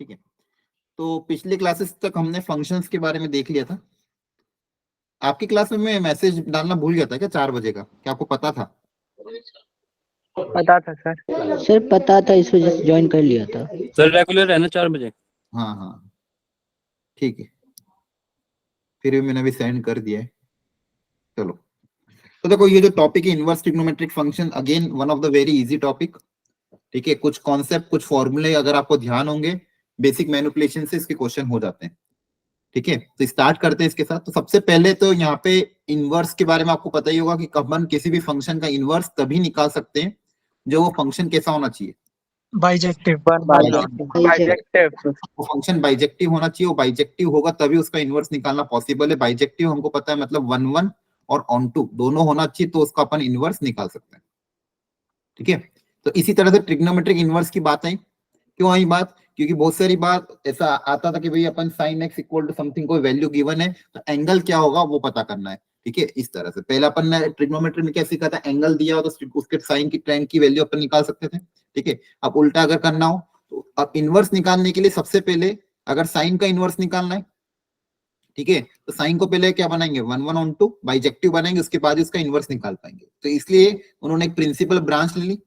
ठीक है, तो पिछले क्लासेस तक हमने फंक्शंस के बारे में देख लिया था। आपकी क्लास में मैं मैसेज डालना भूल गया था क्या 4 बजे का? क्या आपको पता था? पता था सर। सर पता था, इस वजह से ज्वाइन कर लिया था। सर रेगुलर है ना 4 बजे? हाँ हाँ ठीक है, फिर भी मैंने अभी सेंड कर दिया है। चलो, तो देखो ये जो टॉपिक है inverse trigonometric function, again one of the very easy topic. ठीक है, कुछ कॉन्सेप्ट कुछ फॉर्मूले अगर आपको ध्यान होंगे, बेसिक मैनिपुलेशन से इसके क्वेश्चन हो जाते हैं। ठीक है, तो स्टार्ट करते हैं इसके साथ। तो सबसे पहले तो यहाँ पे इनवर्स के बारे में आपको पता ही होगा कि अपन किसी भी फंक्शन का इनवर्स तभी निकाल सकते हैं जो वो फंक्शन कैसा होना चाहिए, बाइजेक्टिव। बाइजेक्टिव। वो फंक्शन बाइजेक्टिव होना चाहिए। वो बाइजेक्टिव होगा तभी उसका इनवर्स निकालना पॉसिबल है। बाइजेक्टिव हमको पता है मतलब 1 1 और ऑन टू दोनों होना चाहिए, तो उसका अपन इनवर्स निकाल सकते हैं। ठीक है, तो इसी तरह से ट्रिग्नोमेट्रिक इनवर्स की बात आई। क्यों आई बात? क्योंकि बहुत सारी बात ऐसा आता था कि भाई अपन sine x equal to something कोई वैल्यू गिवन है तो एंगल क्या होगा वो पता करना है। ठीक है, इस तरह से पहले अपन ने ट्रिग्नोमेट्री में क्या सीखा था, एंगल दिया हो तो उसके साइन की टैन की वैल्यू अपन निकाल सकते थे। ठीक है, अब उल्टा अगर करना हो तो अब इनवर्स निकालने के लिए सबसे पहले अगर साइन का इनवर्स निकालना है, ठीक है, तो साइन को पहले क्या बनाएंगे 1 1 ऑन टू बाइजेक्टिव बनाएंगे, उसके बाद उसका इनवर्स निकाल पाएंगे। तो इसलिए उन्होंने एक प्रिंसिपल ब्रांच ले ली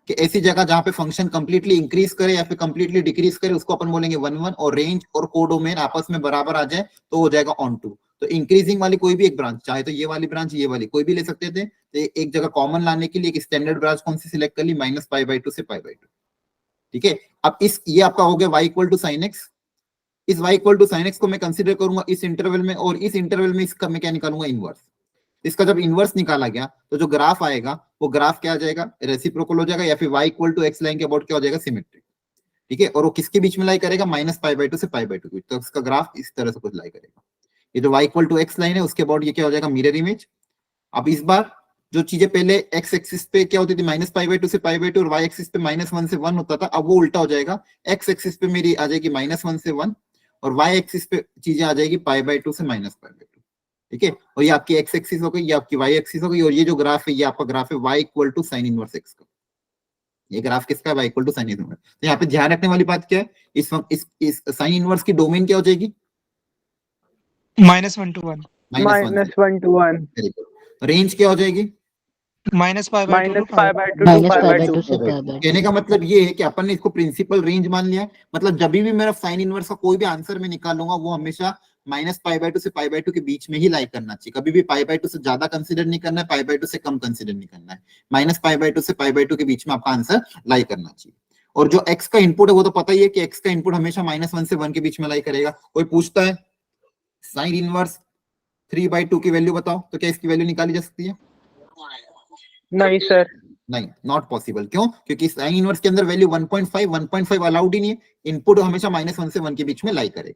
कि ऐसी जगह जहां पे फंक्शन कंप्लीटली इंक्रीज करे या फिर कंप्लीटली डिक्रीज करे उसको अपन बोलेंगे 1 1, और रेंज और कोडोमेन आपस में बराबर आ जाए तो हो जाएगा ऑन टू। तो इंक्रीजिंग वाली कोई भी एक ब्रांच, चाहे तो ये वाली ब्रांच ये वाली कोई भी ले सकते थे। तो एक जगह कॉमन लाने के लिए एक स्टैंडर्ड ब्रांच कौन सी सिलेक्ट कर ली, -π/2 से π/2। ठीक है, अब इस ये आपका हो गया y equal to sine x. इस y equal to sine x को मैं कंसीडर करूंगा इस इंटरवल में, और इस इंटरवल में इसका मैं क्या निकालूंगा, इनवर्स। इसका जब इनवर्स निकाला गया तो जो ग्राफ आएगा वो ग्राफ क्या आ जाएगा, रेसिप्रोकल हो जाएगा, या फिर y equal to x line के अबाउट क्या हो जाएगा, सिमेट्रिक। ठीक है, और वो किसके बीच में लाई करेगा, -π/2 से π/2 के बीच। तो इसका ग्राफ इस तरह से कुछ लाई करेगा। ये जो y equal to x line है उसके अबाउट ये क्या हो जाएगा, मिरर इमेज। अब इस बार जो चीजें पहले एक्स एक्सिस पे क्या होती थी, -π/2 से π/2, और y एक्सिस पे -1 से 1 होता था, अब वो उल्टा हो जाएगा। एक्स एक्सिस पे मेरी आ जाएगी -1 से 1, और y एक्सिस पे चीजें आ जाएगी π/2 से -π/2। ठीक है, और ये आपकी एक्स एक्सिस हो गई, ये आपकी वाई एक्सिस हो गई, और ये जो ग्राफ है ये आपका ग्राफ है y equal to sine inverse x का। ये ग्राफ किसका है, y equal to sine inverse. तो यहाँ पे ध्यान रखने वाली बात क्या है, इस साइन इनवर्स की डोमेन क्या हो जाएगी, -1 to 1। -1 to 1। रेंज क्या हो जाएगी, -π/2 to -π/2 से π/2। कहने का मतलब ये है कि अपन ने इसको प्रिंसिपल रेंज मान लिया है। मतलब जब भी मेरा साइन इनवर्स का कोई भी आंसर में निकालूंगा वो हमेशा -π/2 से π/2 के बीच में ही लाई करना चाहिए। कभी भी π/2 से ज्यादा कंसीडर नहीं करना है, π/2 से कम कंसीडर नहीं करना है। -π/2 से π/2 के बीच में आपका आंसर लाई करना चाहिए। और जो x का इनपुट है वो तो पता ही है कि x का इनपुट हमेशा -1 से 1 के बीच में लाई करेगा। कोई पूछता है साइन इनवर्स 3/2 की वैल्यू बताओ, तो क्या इसकी वैल्यू निकाली जा सकती है? नहीं सर, नहीं, नॉट पॉसिबल। क्यों? क्योंकि साइन इनवर्स के अंदर वैल्यू 1.5 अलाउड ही नहीं है। इनपुट हमेशा -1 से 1 के बीच में लाई करे।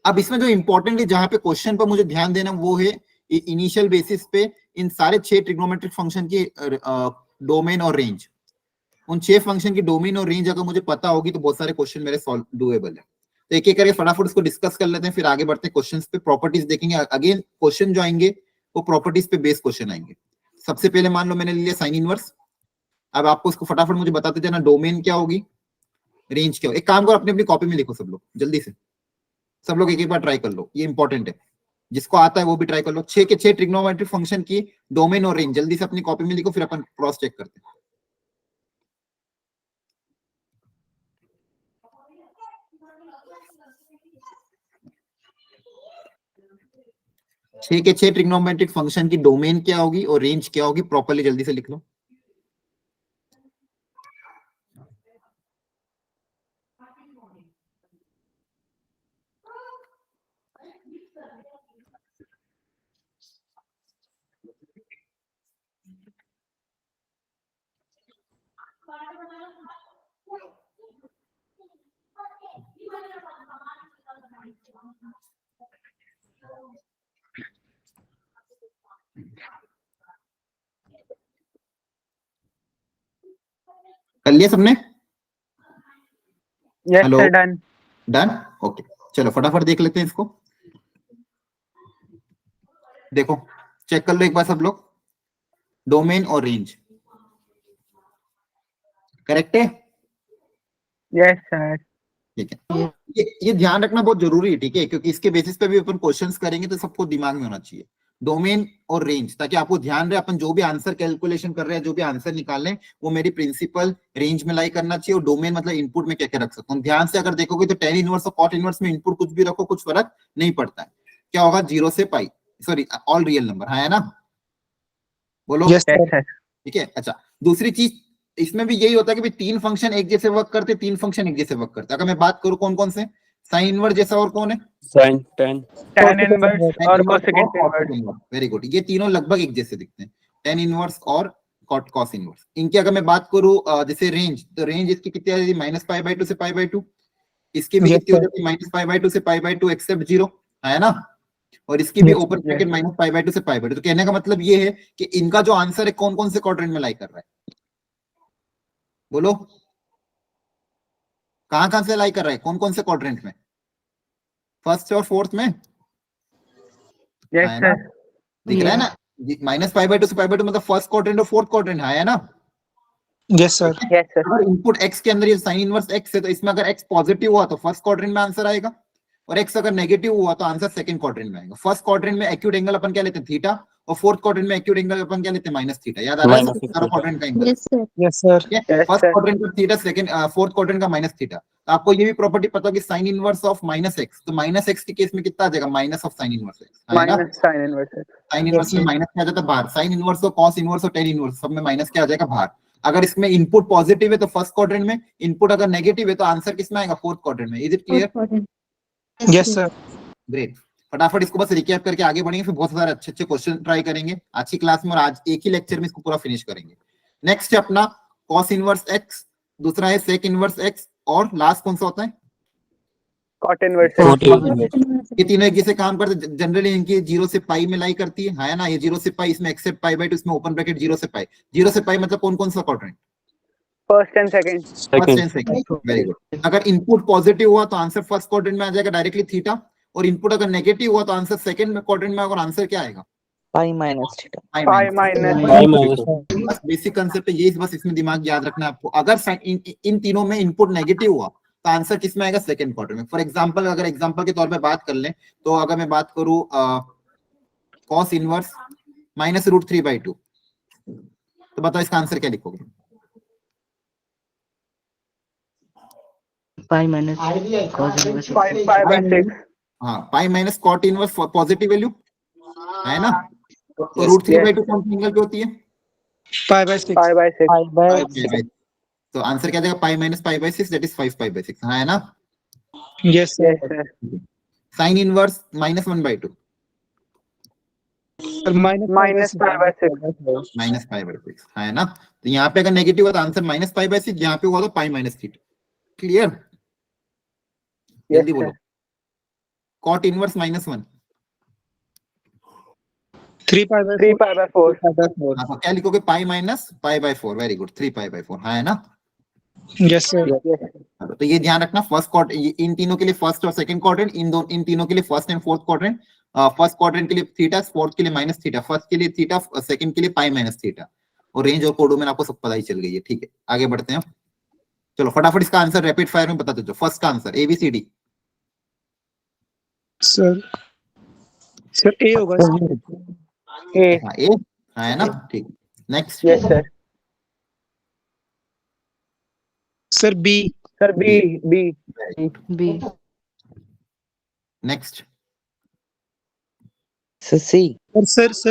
अब इसमें जो इंपॉर्टेंट है, जहां पे क्वेश्चन पर मुझे ध्यान देना, वो है इनिशियल बेसिस पे इन सारे 6 ट्रिग्नोमेट्रिक फंक्शन की डोमेन और रेंज। उन 6 फंक्शन की डोमेन और रेंज अगर मुझे पता होगी तो बहुत सारे क्वेश्चन मेरे सॉल्व डूएबल है। तो एक एक करके फटाफट उसको डिस्कस कर लेते हैं, फिर आगे बढ़ते हैं क्वेश्चंस पे। प्रॉपर्टीज देखेंगे। अगेन क्वेश्चन जो आएंगे वो प्रॉपर्टीज पे बेस्ड क्वेश्चन आएंगे। सबसे पहले मान लो मैंने लिया साइन इनवर्स। अब आपको उसको फटाफट मुझे बताते जाना, डोमेन क्या होगी, रेंज क्या होगी। एक काम करो, अपनी अपनी कॉपी में लिखो सब लोग जल्दी से। सब लोग एक एक बार ट्राई कर लो, ये इंपॉर्टेंट है। जिसको आता है वो भी ट्राई कर लो। 6 के 6 ट्रिग्नोमेट्रिक फंक्शन की डोमेन और रेंज जल्दी से अपनी कॉपी में लिखो, फिर अपन क्रॉस चेक करते हैं। छह के 6 ट्रिग्नोमेट्रिक फंक्शन की डोमेन क्या होगी और रेंज क्या होगी, प्रॉपर्ली जल्दी से लिख लो। कर लिया सबने? Yes hello, sir, done. Done, okay. चलो फटाफट देख लेते हैं इसको। देखो चेक कर लो एक बार सब लोग, डोमेन और रेंज करेक्ट है? Yes sir. ठीक है, ये ध्यान रखना बहुत जरूरी है, ठीक है, क्योंकि इसके बेसिस पे भी अपन क्वेश्चंस करेंगे तो सबको दिमाग में होना चाहिए डोमेन और रेंज, ताकि आपको ध्यान रहे अपन जो भी आंसर कैलकुलेशन कर रहे हैं, जो भी आंसर निकाल रहे हैं, वो मेरी प्रिंसिपल रेंज में लाई करना चाहिए। और डोमेन मतलब इनपुट में क्या क्या रख सकता हूँ। ध्यान से अगर देखोगे तो tan इनवर्स और cot इनवर्स में इनपुट कुछ भी रखो कुछ फर्क नहीं पड़ता है। क्या होगा, 0 से पाई, सॉरी ऑल रियल नंबर, है ना, बोलो। Yes, Yes, sir. sir. ठीक है, अच्छा दूसरी चीज इसमें भी यही होता है कि भाई तीन फंक्शन एक जैसे वर्क करते, तीन फंक्शन एक जैसे वर्क करते। अगर मैं बात करूं कौन कौन से, साइन इनवर्स जैसा और कौन है, साइन टेन Tan inverse और cosecant inverse. Inverse. Very good, ये तीनों लगभग एक जैसे दिखते हैं, tan इनवर्स और cos इनवर्स। इनकी अगर मैं बात करूं जैसे रेंज, तो रेंज इसकी कितनी आ जाती है, -π/2 से π/2। इसकी भी Yes, कितनी हो sir. जाती है, -π/2 से π/2 एक्सेप्ट 0, है ना। और इसकी भी Yes, ओपन ब्रैकेट -π/2 से π/2। तो कहने का मतलब ये है कि इनका जो आंसर है कौन कौन से क्वाड्रेंट में लाई कर रहा है, बोलो कहां कहां से लाई कर रहा है, कौन कौन से क्वाड्रेंट में, फर्स्ट और फोर्थ में, Yes, है ना, sir. दिख रहा है ना, -π/2 से π/2 मतलब फर्स्ट क्वाड्रेंट और फोर्थ क्वाड्रेंट, है ना। Yes, sir. Yes, sir. अगर इनपुट x के अंदर ये साइन इनवर्स x है, तो इसमें अगर x पॉजिटिव हुआ तो फर्स्ट क्वाड्रेंट में आंसर आएगा, और x अगर नेगेटिव हुआ तो आंसर सेकंड क्वाड्रेंट में आएगा। फर्स्ट क्वाड्रेंट में एक्यूट एंगल अपन क्या लेते हैं, थीटा, और फोर्थ क्वाड्रेंट में एक्यूट एंगल अपन क्या लेते हैं, -θ। याद आ रहा है Minus सबको सारा θ। क्वाड्रेंट का एंगल, Yes, sir. ठीक है। Yes, first sir. क्वाड्रेंट का थीटा, सेकंड फोर्थ क्वाड्रेंट का -θ। तो आपको ये भी प्रॉपर्टी पता होगी, साइन इनवर्स ऑफ -x, तो -x के केस में कितना आ जाएगा, minus of sine inverse x, है ना। Minus sin inverse. Sign inverse में माइनस क्या आ जाता है बाहर, साइन इनवर्स और कॉस इनवर्स और टेन इनवर्स सब में माइनस क्या आ जाएगा बाहर। अगर इसमें इनपुट पॉजिटिव है तो फर्स्ट क्वाड्रेंट में, इनपुट अगर नेगेटिव है तो आंसर किसमें आएगा, फोर्थ क्वाड्रेंट में। Is it clear? Yes, sir. Great, फटाफट इसको बस रिकैप करके आगे बढ़ेंगे, फिर बहुत सारे अच्छे अच्छे क्वेश्चन ट्राई करेंगे आज की क्लास में, और आज एक ही लेक्चर में इसको पूरा फिनिश करेंगे। नेक्स्ट है अपना कॉस इनवर्स x, दूसरा है सेक इनवर्स x, और लास्ट कौन सा होता है, Cot inverse. ये तीनों एक जैसे काम करते। जनरली इनकी 0 से पाई में लाई करती है ना। ये 0 से पाई, इसमें एक्सेप्ट π/2, इसमें ओपन ब्रैकेट 0 से पाई। 0 से पाई मतलब कौन कौन सा quadrant, First and second. First and second, very good. अगर इनपुट पॉजिटिव हुआ तो आंसर फर्स्ट क्वाड्रेंट में आ जाएगा डायरेक्टली थीटा, और इनपुट अगर नेगेटिव हुआ तो आंसर सेकंड क्वाड्रेंट में, और आंसर क्या आएगा, पाई minus theta. Pi minus. Pi minus बस बेसिक कंसेप्ट है ये, बस इसमें दिमाग याद रखना है आपको। अगर इन तीनों में इनपुट नेगेटिव हुआ तो आंसर किसमें आएगा, सेकंड क्वाड्रेंट में। फॉर एग्जांपल, अगर एग्जांपल के तौर पे बात कर लें, तो अगर मैं बात करूं कॉस इनवर्स -√3/2, तो बताओ इसका आंसर क्या लिखोगे, pi minus cos inverse 5 by 6. हाँ, pi minus cot inverse positive value, है ना। तो √3/2 कौन सी एंगल पे होती है, pi/6. 5 by 6. पाई तो आंसर क्या जाएगा, π-π/6, दैट इज 5π/6, है ना। Yes, sir. Yes, sir. Sine inverse -1/2, Sir, Minus 5 by 6. -π/6, है ना। तो यहाँ पे अगर नेगेटिव हुआ तो आंसर -π/6, यहाँ पे हुआ तो π-θ। क्लियर, Yes, जल्दी बोलो। sir. Cot inverse -1, 3 3 pi by 4. हाँ, तो क्या लिखोगे, π-π/4, वेरी गुड, 3π/4, है ना। Yes, sir. Yes, sir. तो ये ध्यान रखना, फर्स्ट क्वाड्रेंट, इन तीनों के लिए फर्स्ट और सेकंड क्वाड्रेंट, इन तीनों के लिए first and fourth quadrant. First quadrant के लिए थीटा, फोर्थ के लिए -θ, फर्स्ट के लिए थीटा, सेकंड के लिए π-θ। और रेंज और कोडो में आपको सब पता ही चल गई है, ठीक है। आगे बढ़ते हैं, चलो फटाफट इसका आंसर रैपिड फायर में बता दो। फर्स्ट का answer ABCD, Sir. Sir, A होगा इसमें. A. हाँ ए, है ना, ठीक। Next, Yes, sir. Sir, B. Sir, B. B. B next, C Sir, C.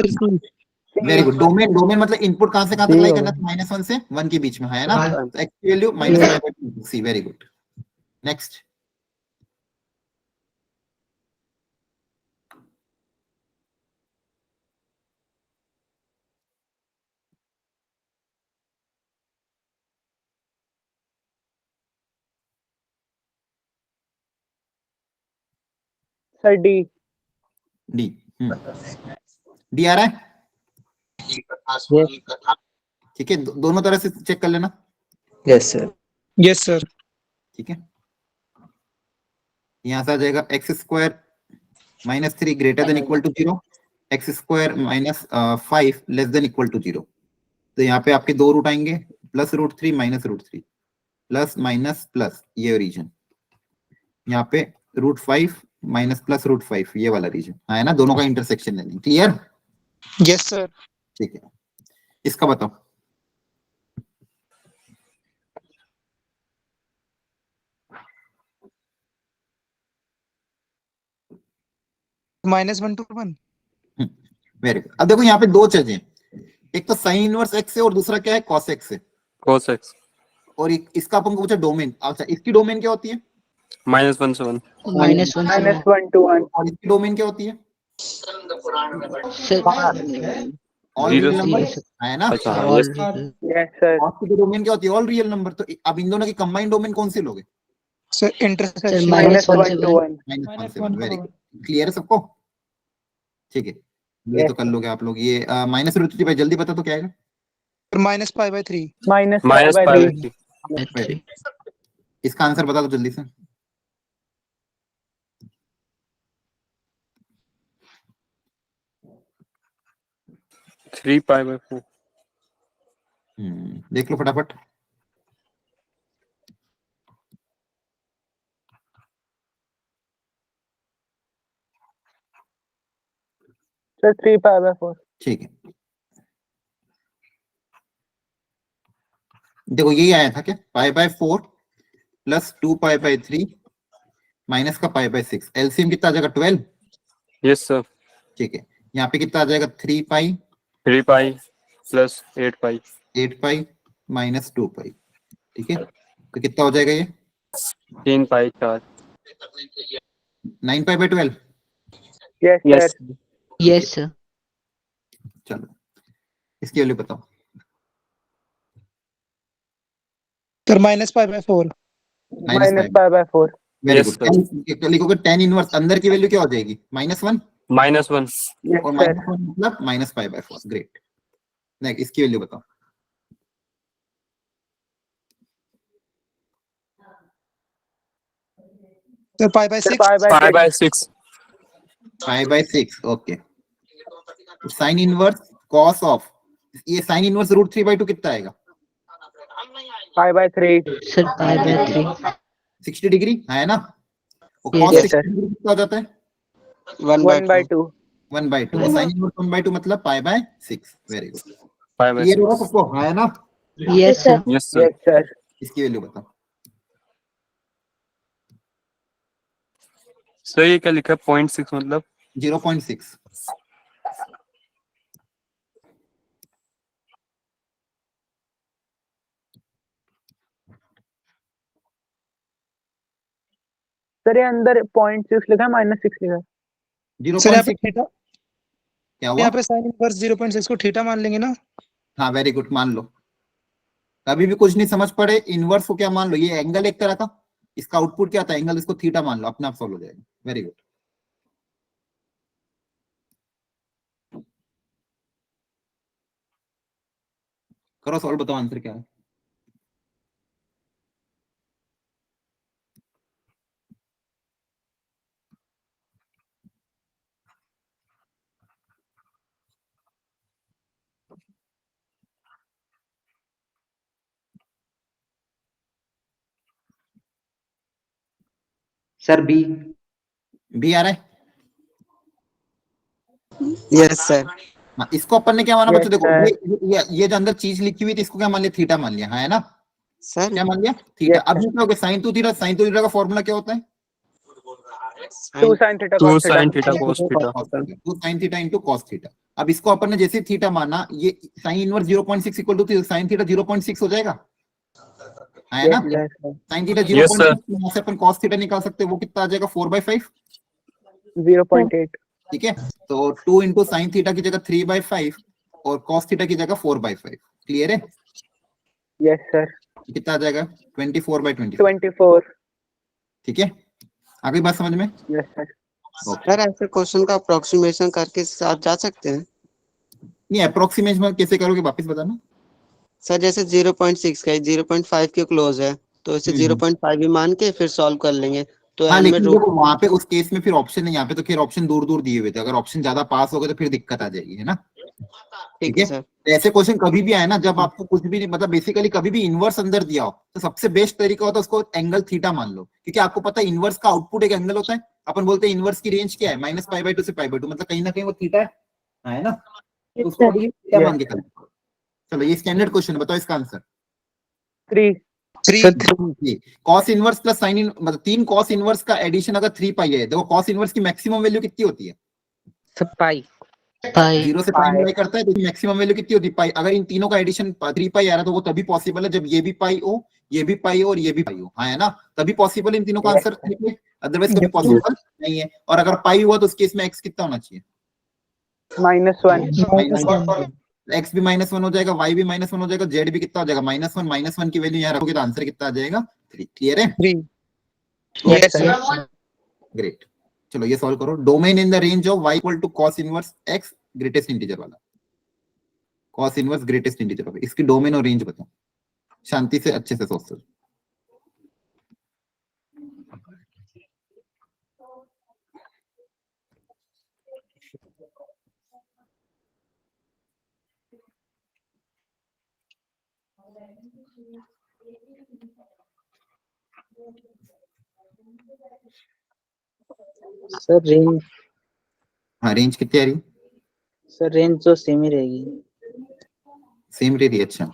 Very good. Domain मतलब इनपुट कहां से कहां तक लाई करना है, -1 से 1 के बीच में, है ना। तो x की value -π/2, very good. Next, Sir, D. D, D आ रहा है, ठीक है। दोनों तरह से चेक कर लेना, यस सर Yes, sir. ठीक है। यहाँ से आ जाएगा x² -3 greater than equal to 0, x² -5 less than equal to 0। तो यहाँ पे आपके दो रूट आएंगे, +√3 -√3, प्लस माइनस प्लस, ये रीजन, यहाँ पे √5 माइनस प्लस √5 ये वाला रीजन है ना, दोनों का इंटरसेक्शन लेंगे। क्लियर? Yes sir. ठीक है, इसका बताओ। -1 to 1। Very good. अब देखो यहाँ पे दो चीजें, एक तो साइन इनवर्स एक्स है और दूसरा क्या है, कॉस एक्स है। cos x और इसका अपन को पूछा डोमेन। अच्छा, इसकी डोमेन क्या होती है? -1 से 1 -1 से -1 to 1 और इसकी डोमेन क्या होती है? सर ऑल Zero रियल से नंबर yes, है ना। अच्छा हाँ all yes yes sir cos की डोमेन क्या होती है? All real number. तो अब इन दोनों की कंबाइंड डोमेन कौन सी लोगे? Sir sir intersection. -1 से 1। -1 वेरी गुड। क्लियर है सबको? ठीक है, ये Yes, तो कर लोगे आप लोग। ये माइनस √3 भाई जल्दी बता तो क्या आएगा? -π/3। -π/3 वेरी। इसका आंसर बता दो जल्दी से। थ्री π/4 देख लो फटाफट। sir 3π/4 ठीक है, देखो यही आया था क्या, π/4 प्लस 2π/3 माइनस का π/6। एलसीएम कितना आ जाएगा? 12। Yes sir. ठीक है, यहाँ पे कितना आ जाएगा? 3π 3π प्लस 8π 8π माइनस 2π। ठीक है, तो कितना हो जाएगा ये? 3π 4 9π/12। yes sir yes yes sir चलो इसकी वैल्यू बताओ। सर -π/4। -π/4 very Yes, good. लिखोगे tan इनवर्स, अंदर की वैल्यू क्या हो जाएगी? -1 -1 yes और sir -1 मतलब -π/4। ग्रेट। नेक्स्ट इसकी वैल्यू बताओ। Sir π/6। π/6 π/6 okay. Sine inverse cos of, ये साइन इनवर्स √3/2 कितना आएगा? π/3 सर π/3 60 डिग्री है ना। और Yes, cos yes, 60 sir. Degree कितना हो जाता है? 1/2 1/2। और साइन इनवर्स 1/2 मतलब π/6। Very good. π/6 क्लियर होगा सबको है ना? yes sir yes sir. yes sir इसकी वैल्यू बताओ। सर ये क्या लिखा है 0.6 मतलब? 0.6। सर ये अंदर 0.6 लिखा है -6 लिखा है सर यहाँ पे 0.6 थीटा, क्या हुआ? यहाँ पे साइन इनवर्स 0.6 को थीटा मान लेंगे ना। हाँ वेरी गुड, मान लो। कभी भी कुछ नहीं समझ पड़े, इनवर्स को क्या मान लो? ये एंगल एक तरह का, इसका आउटपुट क्या था? एंगल, इसको थीटा मान लो, अपने आप सॉल्व हो जाएगा। Very good. करो सॉल्व, बताओ आंसर क्या है। सर बी बी आ रहा है? Yes sir. हाँ, इसको अपन ने क्या माना Yes, बच्चों? देखो sir. ये जो अंदर चीज लिखी हुई थी, इसको क्या मान लिया? थीटा मान लिया, है ना? सर क्या मान लिया? थीटा। Yes, अब ये क्या हो गया? Sine 2 theta. साइन 2 थीटा का फॉर्मूला क्या होता है? 2 sin theta 2 cos theta sin theta cos theta 2 sin theta into cos theta. अब इसको अपन ने जैसे थीटा माना, ये sine inverse 0.6 equal to sine theta 0.6 हो जाएगा, है ना? yes sir sine theta Yes, sir. 0.6, यहाँ से अपन cos थीटा निकाल सकते हैं, वो कितना आ जाएगा? 4/5। 0.8 ठीक है, तो 2 इंटू साइन थीटा की जगह 3/5 और cos थीटा की जगह 4/5। क्लियर है? yes sir कितना आ जाएगा? 24/25। 24 ठीक है, आगे बात समझ में? yes sir सर ऐसे क्वेश्चन का अप्रोक्सीमेशन करके साथ जा सकते हैं? नहीं, अप्रोक्सीमेशन कैसे करोगे, वापस बताना। सर जैसे 0.6 का 0.5 के क्लोज है तो इसे 0.5 ही मान के फिर सॉल्व कर लेंगे। तो हाँ, एंड में लेकिन रूट देखो वहां पे उस केस में फिर ऑप्शन है, यहाँ पे तो खैर ऑप्शन दूर दूर दिए हुए थे। अगर ऑप्शन ज्यादा पास हो गए तो फिर दिक्कत आ जाएगी, है ना? ठीक है सर। तो ऐसे क्वेश्चन कभी भी आए ना, जब आपको कुछ भी नहीं मतलब बेसिकली कभी भी इनवर्स अंदर दिया हो, तो सबसे बेस्ट तरीका होता है उसको एंगल थीटा मान लो, क्योंकि आपको पता है इनवर्स का आउटपुट एक एंगल होता है। अपन बोलते हैं इनवर्स की रेंज क्या है, -π/2 से π/2, मतलब कहीं ना कहीं वो थीटा है ना, तो उसको अभी थीटा मान के करना। चलो ये स्टैंडर्ड क्वेश्चन, बताओ इसका answer. 3 cos inverse plus sine इन, मतलब 3 कॉस इनवर्स का एडिशन अगर 3 पाई है, देखो कॉस इनवर्स की मैक्सिमम वैल्यू कितनी होती है? सब पाई। पाई 0 से पाई मल्टीप्लाई करता है तो मैक्सिमम वैल्यू कितनी होती है? पाई। अगर इन तीनों का एडिशन 3 पाई आ रहा है तो वो तभी पॉसिबल है जब ये भी पाई हो, ये भी पाई हो और ये भी पाई हो, हाँ है ना, तभी पॉसिबल है इन तीनों का आंसर, अदरवाइज कभी पॉसिबल नहीं है। और अगर पाई हुआ तो उस केस में एक्स कितना होना चाहिए? -1 एक्स भी -1 हो जाएगा, वाई भी -1 हो जाएगा, जेड भी कितना हो जाएगा? -1 की वैल्यू यहाँ रखोगे तो आंसर कितना आ जाएगा? 3। क्लियर है? 3। Yes, sir. ग्रेट। चलो ये सॉल्व करो। Domain in the range of y equal to cos inverse x, greatest integer वाला, cos इनवर्स ग्रेटेस्ट इंटीजर वाला, इसकी डोमेन और रेंज बताओ, शांति से अच्छे से सोचो। सर रेंज, हाँ रेंज कितनी आ रही? सर रेंज तो सेम ही रहेगी सेम रही, अच्छा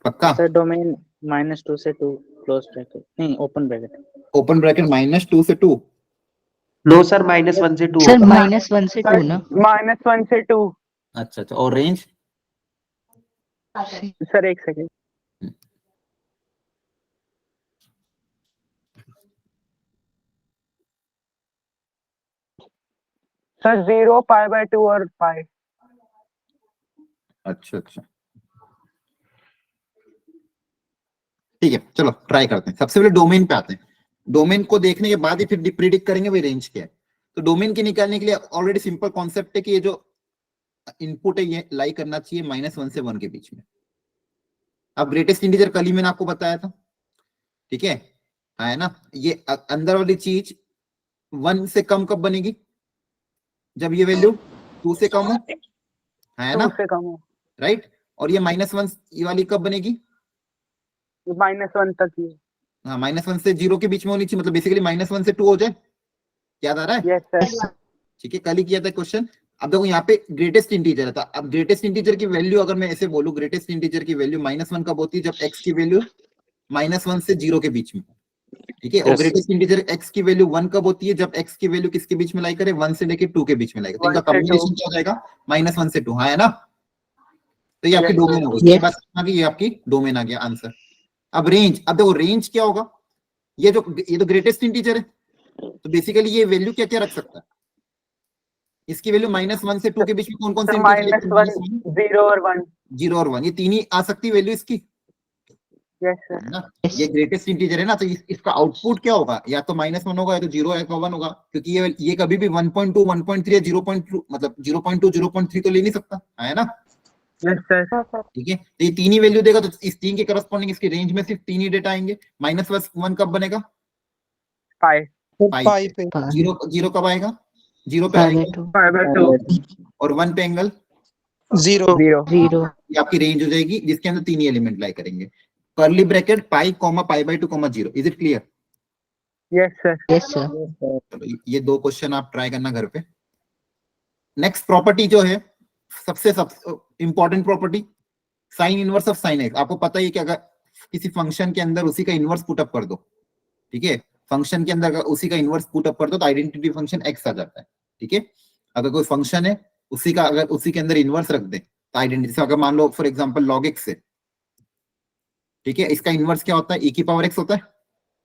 पक्का? सर। डोमेन -2 से 2 क्लोज ब्रैकेट, नहीं ओपन ब्रैकेट, ओपन ब्रैकेट -2 से 2। नो सर -1 से 2 सर -1 से 2 ना। -1 से 2 अच्छा अच्छा, और रेंज? सर एक सेकेंड, सर 0 π/2 और पाई। अच्छा अच्छा ठीक है, चलो ट्राई करते हैं। सबसे पहले डोमेन पे आते हैं। डोमेन को देखने के बाद ही फिर प्रिडिक्ट करेंगे भाई रेंज क्या है। तो डोमेन के निकालने के लिए ऑलरेडी सिंपल कॉन्सेप्ट है कि ये जो इनपुट है ये लाई करना चाहिए -1 से 1 के बीच में। अब ग्रेटेस्ट इंटीजर कल ही मैंने आपको बताया था, ठीक है ना। ये अंदर वाली चीज 1 से कम कब बनेगी? जब ये वैल्यू 2 से कम हो, है ना, 2 से कम हो, राइट। और ये -1 ये वाली कब बनेगी? -1 तक ही। हाँ -1 से 0 के बीच में होनी चाहिए, मतलब बेसिकली -1 से 2 हो जाए। याद आ रहा है? Yes sir. ठीक है, कल ही किया था क्वेश्चन। अब देखो यहाँ पे ग्रेटेस्ट इंटीजर था। अब ग्रेटेस्ट इंटीजर की वैल्यू अगर मैं ऐसे बोलूं, ग्रेटेस्ट इंटीजर की वैल्यू -1 कब होती है? जब x की वैल्यू -1 से 0 के बीच में, ठीक है। और ग्रेटेस्ट इंटीजर x की वैल्यू 1 कब होती है? जब x की वैल्यू किसके बीच में लाई करे? 1 से लेके 2 के बीच में लाई करे। तो इनका कॉम्बिनेशन क्या हो जाएगा? -1 से 2, हाँ है ना। तो ये आपकी डोमेन हो गई। ये बात आ गई, ये आपकी डोमेन आ गया आंसर। अब रेंज, अब देखो रेंज क्या होगा? ये तो ग्रेटेस्ट इंटीजर है, तो बेसिकली ये वैल्यू क्या क्या रख सकता है? इसकी वैल्यू -1 से 2 के बीच में कौन कौन से -1, 0 और 1। 0 और 1, ये तीन ही आ सकती वैल्यू इसकी, यस सर। है ना। ये ग्रेटेस्ट इंटीजर है ना, तो इसका आउटपुट क्या होगा? या तो -1 होगा या तो 0 या तो 1 होगा, क्योंकि ये कभी भी 1.2, 1.3 या 0.2 मतलब 0.2, 0.3 तो ले नहीं सकता, है ना। Yes sir. ठीक है, तो ये तीन ही वैल्यू देगा, तो इस तीन के करस्पॉन्डिंग इसकी रेंज में सिर्फ तीन ही डेटा आएंगे। -1 कब बनेगा? पाई पाई पे 0 कब आएगा? 0 पे आएगा। π/2 और 1 पे एंगल 0। 0 ये आपकी रेंज हो जाएगी, जिसके अंदर तीन ही एलिमेंट लाई करेंगे। Curly bracket pi comma π/2 0। Is it clear? Yes sir. Yes sir. चलो ये दो क्वेश्चन आप ट्राई करना घर पे। नेक्स्ट प्रॉपर्टी जो है सबसे important property, sign inverse of sine x. आपको पता ही कि अगर किसी फंक्शन के अंदर उसी का इनवर्स पुटअप कर दो, ठीक है, फंक्शन के अंदर अगर उसी का इनवर्स पुटअप कर दो तो आइडेंटिटी फंक्शन एक्स आ जाता है, ठीक है। अगर कोई फंक्शन है उसी का अगर उसी के अंदर इनवर्स रख दे तो आइडेंटिटी, अगर मान लो फॉर एग्जांपल log x है, ठीक है, इसका इनवर्स क्या होता है? e की पावर x होता है।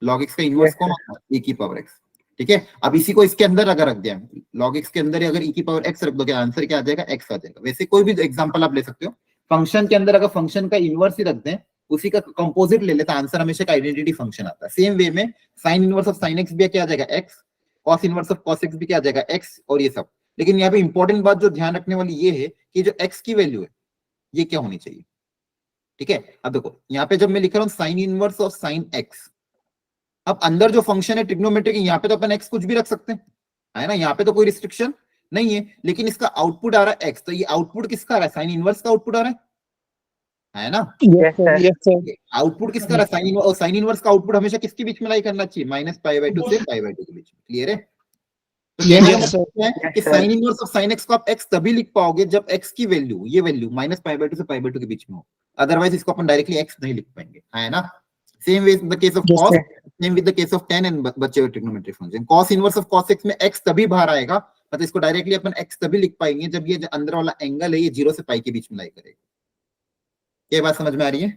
log x का इनवर्स कौन होता है? e की पावर x, ठीक है। अब इसी को इसके अंदर अगर रख दिया, log x के अंदर अगर e की पावर x रख दो, क्या आंसर क्या आ जाएगा? x आ जाएगा। वैसे कोई भी एग्जांपल आप ले सकते हो, फंक्शन के अंदर अगर फंक्शन का इनवर्स ही रख दें, उसी का कंपोजिट ले लेता, आंसर हमेशा का आइडेंटिटी फंक्शन आता है। सेम वे में sine inverse of sine x भी क्या आ जाएगा? x, cos inverse of cos x भी क्या आ जाएगा? x, और ये सब। लेकिन यहाँ पे इंपॉर्टेंट बात जो ध्यान रखने वाली ये है कि जो x की वैल्यू है ये क्या होनी चाहिए, ठीक है। अब देखो यहाँ पे जब मैं लिख रहा हूँ sign inverse of sine x, अब अंदर जो फंक्शन है ट्रिग्नोमेट्रिक, यहाँ पे तो अपन x कुछ भी रख सकते हैं, है ना, यहाँ पे तो कोई रिस्ट्रिक्शन नहीं है, लेकिन इसका आउटपुट आ रहा है एक्स, तो ये आउटपुट किसका आ रहा है? साइन इनवर्स का आउटपुट आ रहा है ना? Yes, sir. Yes sir output किसका आ रहा है? साइन इनवर्स, और साइन इनवर्स का आउटपुट हमेशा किसके बीच में लाई करना चाहिए? -π/2 से π/2 के बीच में। क्लियर है? तो Yes, कहने का sir. मतलब है कि Yes, sir. Sign inverse of sine x को आप एक्स तभी लिख पाओगे जब एक्स की वैल्यू, ये वैल्यू -π/2 से π/2 के बीच में हो, अदरवाइज इसको अपन डायरेक्टली एक्स नहीं लिख पाएंगे, है ना? Same way the case of Yes, cos, sir. Same with the case of tan and बच्चे हुए trigonometric function. cos inverse of cos x में x तभी बाहर आएगा, मतलब इसको डायरेक्टली अपन x तभी लिख पाएंगे जब ये जो अंदर वाला एंगल है ये 0 से π के बीच में लाई करेगा। ये बात समझ में आ रही है?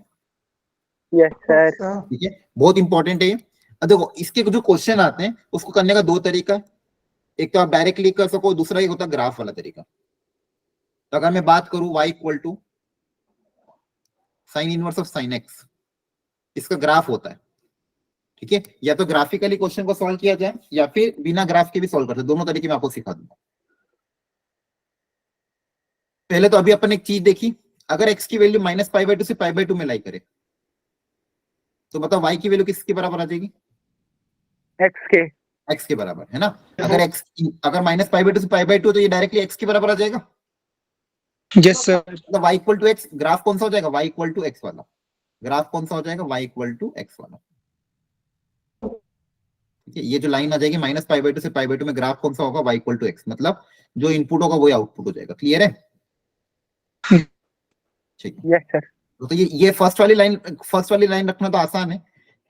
Yes, sir. ठीक है, बहुत इंपॉर्टेंट है ये। अब देखो इसके जो क्वेश्चन आते हैं उसको करने का दो तरीका है, एक तो आप डायरेक्टली कर सको, दूसरा एक होता है ग्राफ वाला तरीका। तो अगर मैं बात करूं y equal to sine inverse of sine x, इसका ग्राफ होता है, ठीक है? या तो ग्राफिकली क्वेश्चन को सॉल्व किया जाए या फिर बिना ग्राफ के भी सॉल्व करते, दोनों तरीके मैं आपको सिखा दूंगा। पहले तो अभी अपन एक चीज देखी, अगर x की वैल्यू -π/2 से π/2 में लाई करे तो बताओ y की वैल्यू किसके बराबर आ जाएगी? X के. x के बराबर, है ना? अगर अगर -π/2 से π/2 तो ये डायरेक्टली x के बराबर आ जाएगा। Yes sir. मतलब y equal to x, graph कौन सा हो जाएगा? y इक्वल टू एक्स वाला। ग्राफ कौन सा हो जाएगा? y इक्वल टू एक्स वाला। ठीक है, ये जो लाइन आ जाएगी -π/2 से π/2 में ग्राफ कौन सा होगा? y इक्वल टू एक्स, मतलब जो इनपुट होगा वही आउटपुट हो जाएगा। क्लियर है? ठीक है, Yes, sir. तो ये फर्स्ट वाली लाइन रखना तो आसान है।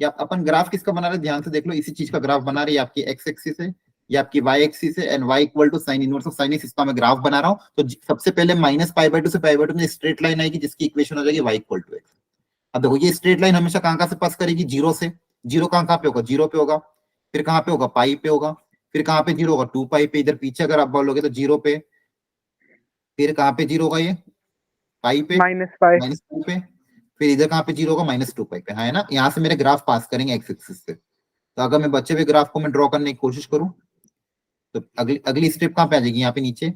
कि आप अपन ग्राफ किसका बना रहे हैं ध्यान से देख लो, इसी चीज का ग्राफ बना रही है, आपकी x एक्सिस है, ये आपकी y एक्सिस है, and y equal to sine inverse of sine x, इसका मैं ग्राफ बना रहा हूँ। तो सबसे पहले -π/2 से π/2 में स्ट्रेट लाइन आएगी जिसकी इक्वेशन हो जाएगी y इक्वल टू एक्स। अब देखो ये स्ट्रेट लाइन हमेशा कहाँ से पास करेगी? 0 से। 0 कहाँ पे होगा? 0 पे होगा, फिर कहाँ पे होगा? पाई पे होगा, फिर कहाँ पे 0 होगा? 2π पे। इधर पीछे अगर आप बोलोगे तो 0 पे, फिर कहाँ पे 0 होगा? ये पाई पे, -π. -2 पे, फिर इधर कहाँ पे 0 होगा? -2π पे, है ना? यहाँ से मेरे ग्राफ पास करेंगे एक्स एक्सिस से। तो अगर मैं बचे हुए ग्राफ को मैं ड्रॉ करने की कोशिश करूं तो अगली स्टेप कहाँ पे आ जाएगी? यहाँ पे नीचे,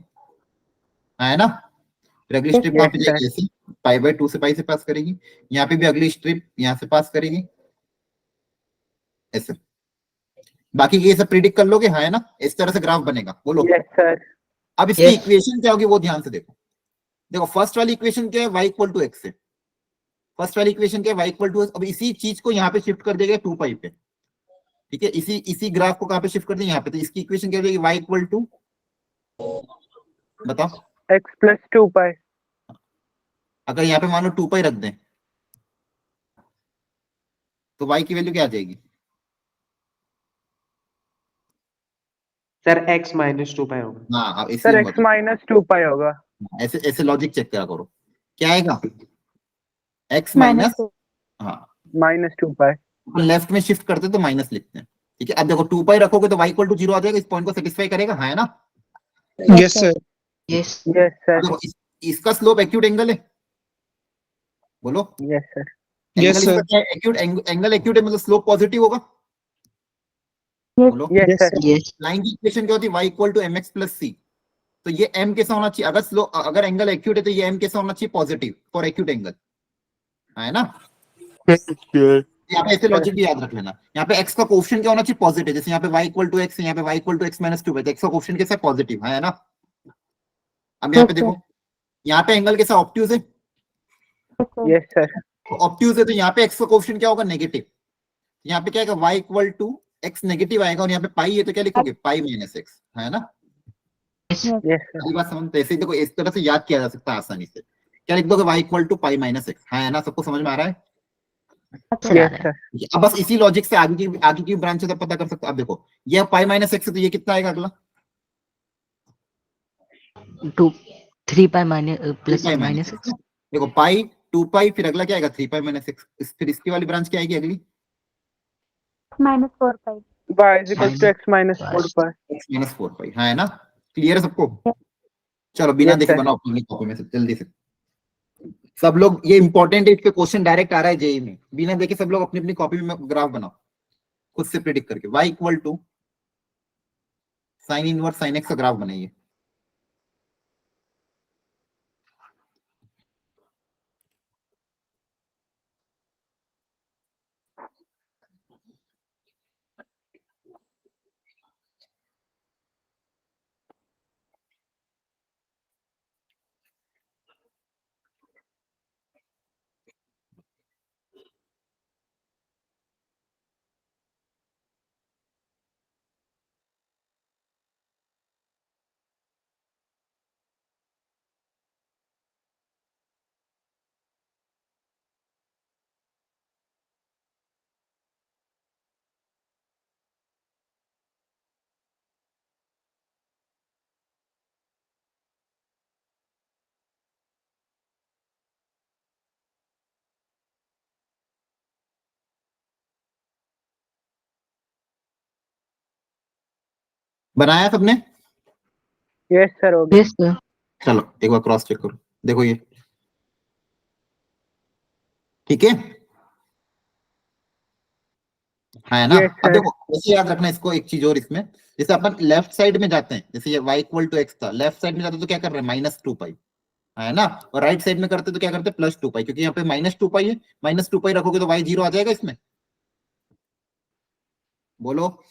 है ना? फिर अगली स्ट्रिप कहाँ पे जाएगी? ऐसे π/2 से पाई से पास करेगी। यहाँ पे भी अगली स्ट्रिप यहाँ से पास करेगी ऐसे। बाकी ये सब प्रिडिक्ट कर लोगे, है ना? इस तरह से ग्राफ बनेगा। बोलो। Yes, sir. अब इसकी इक्वेशन क्या होगी वो ध्यान से देखो। देखो फर्स्ट वाली इक्वेशन क्या है? y इक्वल टू एक्स है। फर्स्ट वाली इक्वेशन क्या है? y equal to x. अब इसी चीज को यहाँ पे शिफ्ट कर देगा 2π पे, ठीक है? इसी ग्राफ को कहाँ पे शिफ्ट कर देंगे? यहाँ पे। तो इसकी इक्वेशन क्या हो जाएगी? y इक्वल टू, बताओ। X plus 2π. अगर यहाँ पे मान लो 2π रख दें तो y की वैल्यू क्या आ जाएगी? सर x -2π होगा। हाँ, अब Sir, इसलिए X minus 2π होगा. ऐसे ऐसे लॉजिक चेक करा करो, क्या आएगा? x माइनस, हाँ, -2π. लेफ्ट में शिफ्ट करते तो माइनस लिखते हैं, ठीक है? अब देखो 2π रखोगे तो y इक्वल टू 0 आ जाएगा, इस पॉइंट को सेटिस्फाई करेगा, है ना? Yes sir. Yes. Yes, sir. देखो इसका स्लोप एक्यूट एंगल है, बोलो। Yes, sir. Yes, एंगल इसका sir. क्या है? एक्यूट एंगल एक्यूट है, मतलब स्लोप पॉजिटिव होगा, बोलो। Yes, Yes, sir. sir. Yes. Line की इक्वेशन क्या होती है? y equal to mx plus C. तो ये m कैसा होना चाहिए? अगर एंगल एक्यूट है तो ये m कैसा होना चाहिए? पॉजिटिव फॉर एक्यूट एंगल, है ना? यहाँ पे ऐसे लॉजिक भी याद रख लेना। यहाँ पे x का कोएफिशिएंट क्या होना चाहिए? पॉजिटिव। जैसे यहाँ पे y इक्वल टू x है, यहाँ पे y equal to x minus 2 है, तो x का कोएफिशिएंट कैसा है? पॉजिटिव, है ना? अब यहाँ पे देखो, यहाँ पे एंगल कैसा? ऑब्ट्यूज है। Yes, sir. ऑब्ट्यूज है तो यहाँ पे x का कोएफिशिएंट क्या होगा? नेगेटिव। यहाँ पे क्या आएगा? y equal to x negative आएगा, और यहाँ पे पाई है तो क्या लिखोगे? पाई माइनस x, है ना? Yes, sir. पहली बात समझते, ऐसे देखो इस तरह से याद किया जा सकता है आसानी से। क्या लिख दोगे? y equal to pi minus x, है ना? सबको समझ में आ रहा है? Yes, sir. अब बस इसी लॉजिक से आगे की ब्रांचेस आप पता कर सकते हो। अब देखो ये पाई माइनस x है तो ये कितना आएगा अगला? 2 3π minus plus 3π minus x। x. देखो पाई 2π, फिर अगला क्या आएगा? 3π माइनस x। फिर इसकी वाली ब्रांच क्या आएगी अगली? -4π. Y is equal to X minus Minus 4π. x minus 4π, है ना? क्लियर है सबको? चलो बिना Yes, देखे sir. बनाओ अपनी कॉपी में से जल्दी से। सब लोग, ये इंपॉर्टेंट है, इस पे क्वेश्चन डायरेक्ट आ रहा है जेई में। बिना देखे सब लोग अपनी अपनी कॉपी में ग्राफ बनाओ खुद से प्रिडिक्ट करके। y equal to sine inverse sine x का ग्राफ बनाइए। बनाया सबने? यस सर हो गया। Yes, sir. चलो एक बार क्रॉस चेक करो, देखो ये ठीक है ना? Yes, अब sir. देखो ऐसे याद रखना इसको, एक चीज और इसमें, जैसे अपन लेफ्ट साइड में जाते हैं, जैसे ये y इक्वल टू एक्स था, लेफ्ट साइड में जाते तो क्या कर रहे हैं, -2 पाई है ना, और राइट साइड में करते तो क्या करते +2 पाई, क्योंकि यहाँ पे -2 पाई है, -2 पाई रखोगे तो y 0 आ जाएगा इसमें, बोलो।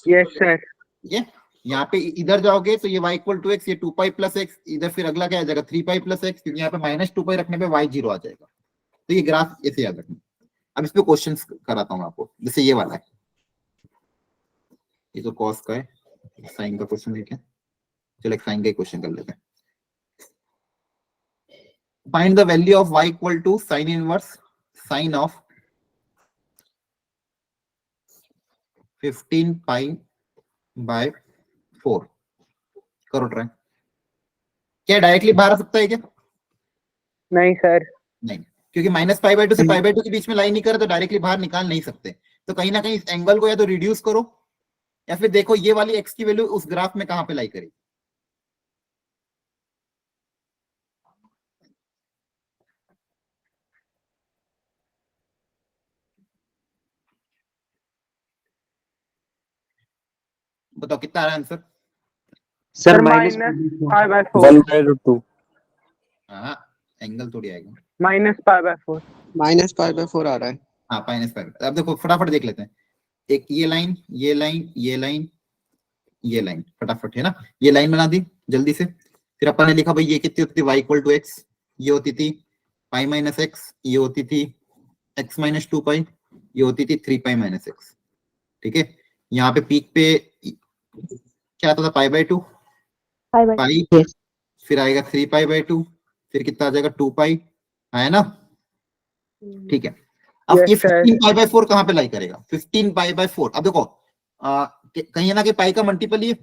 Yes, sir. ठीक है, यहाँ पे इधर जाओगे तो ये y इक्वल टू एक्स, ये 2 पाई प्लस एक्स, इधर फिर अगला क्या आ जाएगा 3 पाई प्लस एक्स, क्योंकि यहाँ पे -2 पाई रखने पे y 0 आ जाएगा। तो ये ग्राफ ऐसे याद रखना। अब इस पे क्वेश्चन कराता हूँ आपको, जैसे ये वाला है, ये तो कॉस का है, साइन का क्वेश्चन है क्या, चलो एक साइन का क्वेश्चन कर लेते हैं। Find the value of y equal to sine inverse sine of 15 pi by 4, करो ट्राई। क्या डायरेक्टली बाहर आ सकता है क्या? नहीं सर। नहीं, क्योंकि -π/2 से π/2 के बीच में लाइन नहीं करे तो डायरेक्टली बाहर निकाल नहीं सकते, तो कहीं ना कहीं इस एंगल को या तो रिड्यूस करो, या फिर देखो ये वाली x की वैल्यू उस ग्राफ में कहां पे लाई करेगी। बताओ कितना आ रहा है आंसर? Sir sir minus -π/4 1/2। हाँ, एंगल थोड़ी आएगा, -π/4 -π/4 आ रहा है। हाँ -π। अब देखो फटाफट देख लेते हैं, एक ये लाइन, ये लाइन, ये लाइन, ये लाइन, फटाफट है ना, ये लाइन बना दी जल्दी से। फिर अपन ने लिखा भाई ये कितनी होती थी, y इक्वल टू एक्स, ये होती थी पाई माइनस एक्स, ये होती थी x माइनस 2 पाई, ये होती थी 3 पाई माइनस एक्स। ठीक है, यहाँ पे पीक पे क्या आता था, π/2 पाई, Yes. फिर आएगा 3 π/2, फिर कितना आ जाएगा 2 पाई, है ना? ठीक है, अब Yes, ये sir. 15 π/4 कहां पे लाई करेगा, 15 π/4। अब देखो कहीं ना कहीं पाई का मल्टीपल ही है,